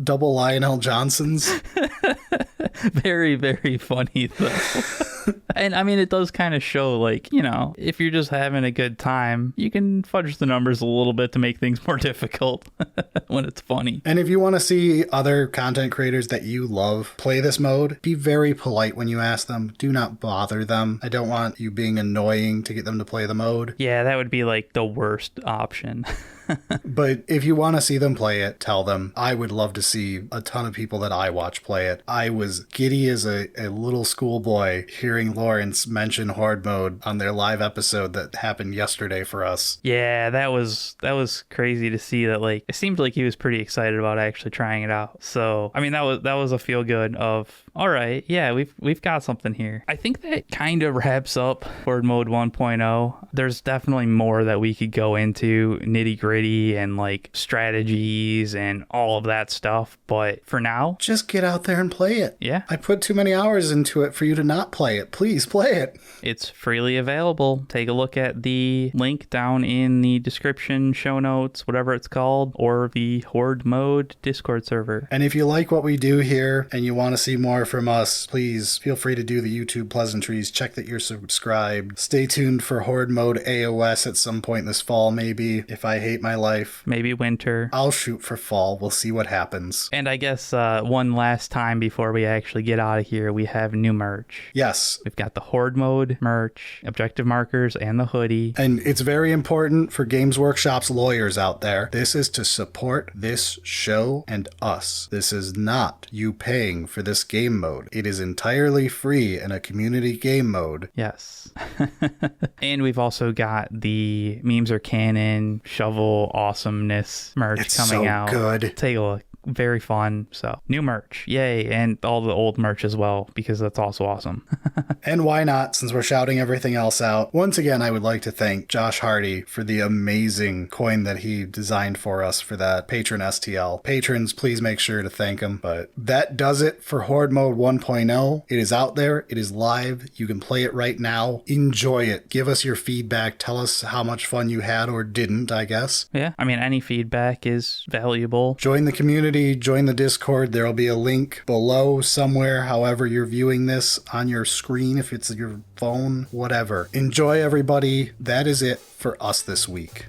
Double Lionel Johnsons. Very, very funny though. And I mean, it does kind of show, like, you know, if you're just having a good time, you can fudge the numbers a little bit to make things more difficult when it's funny. And if you want to see other content creators that you love play this mode, be very polite when you ask them. Do not bother them. I don't want you being annoying to get them to play the mode. Yeah, that would be like the worst option. But if you want to see them play it, tell them. I would love to see a ton of people that I watch play it. I was giddy as a little schoolboy hearing Lawrence mention Horde Mode on their live episode that happened yesterday for us. Yeah, that was crazy to see that. Like, it seemed like he was pretty excited about actually trying it out. So, I mean, that was a feel good of, all right, yeah, we've got something here. I think that kind of wraps up Horde Mode 1.0. There's definitely more that we could go into, nitty gritty and like strategies and all of that stuff, but for now, just get out there and play it. Yeah, I put too many hours into it for you to not play it. Please play it. It's freely available. Take a look at the link down in the description, show notes, whatever it's called, or the Horde Mode Discord server. And if you like what we do here and you want to see more from us, please feel free to do the YouTube pleasantries. Check that you're subscribed. Stay tuned for Horde Mode AOS at some point this fall, maybe, if I hate my life. Maybe winter. I'll shoot for fall. We'll see what happens. And I guess one last time before we actually get out of here, we have new merch. Yes. We've got the Horde Mode merch, objective markers, and the hoodie. And it's very important for Games Workshop's lawyers out there. This is to support this show and us. This is not you paying for this game mode. It is entirely free in a community game mode. Yes. And we've also got the Memes Are Canon shovel awesomeness merch coming out. It's so good. Take a look. Very fun. So, new merch. Yay. And all the old merch as well, because that's also awesome. And why not, since we're shouting everything else out? Once again, I would like to thank Josh Hardy for the amazing coin that he designed for us for that patron STL. Patrons, please make sure to thank him. But that does it for Horde Mode 1.0. It is out there. It is live. You can play it right now. Enjoy it. Give us your feedback. Tell us how much fun you had or didn't, I guess. Yeah. I mean, any feedback is valuable. Join the community. Join the Discord. There will be a link below somewhere, however you're viewing this on your screen, if it's your phone, whatever. Enjoy, everybody. That is it for us this week.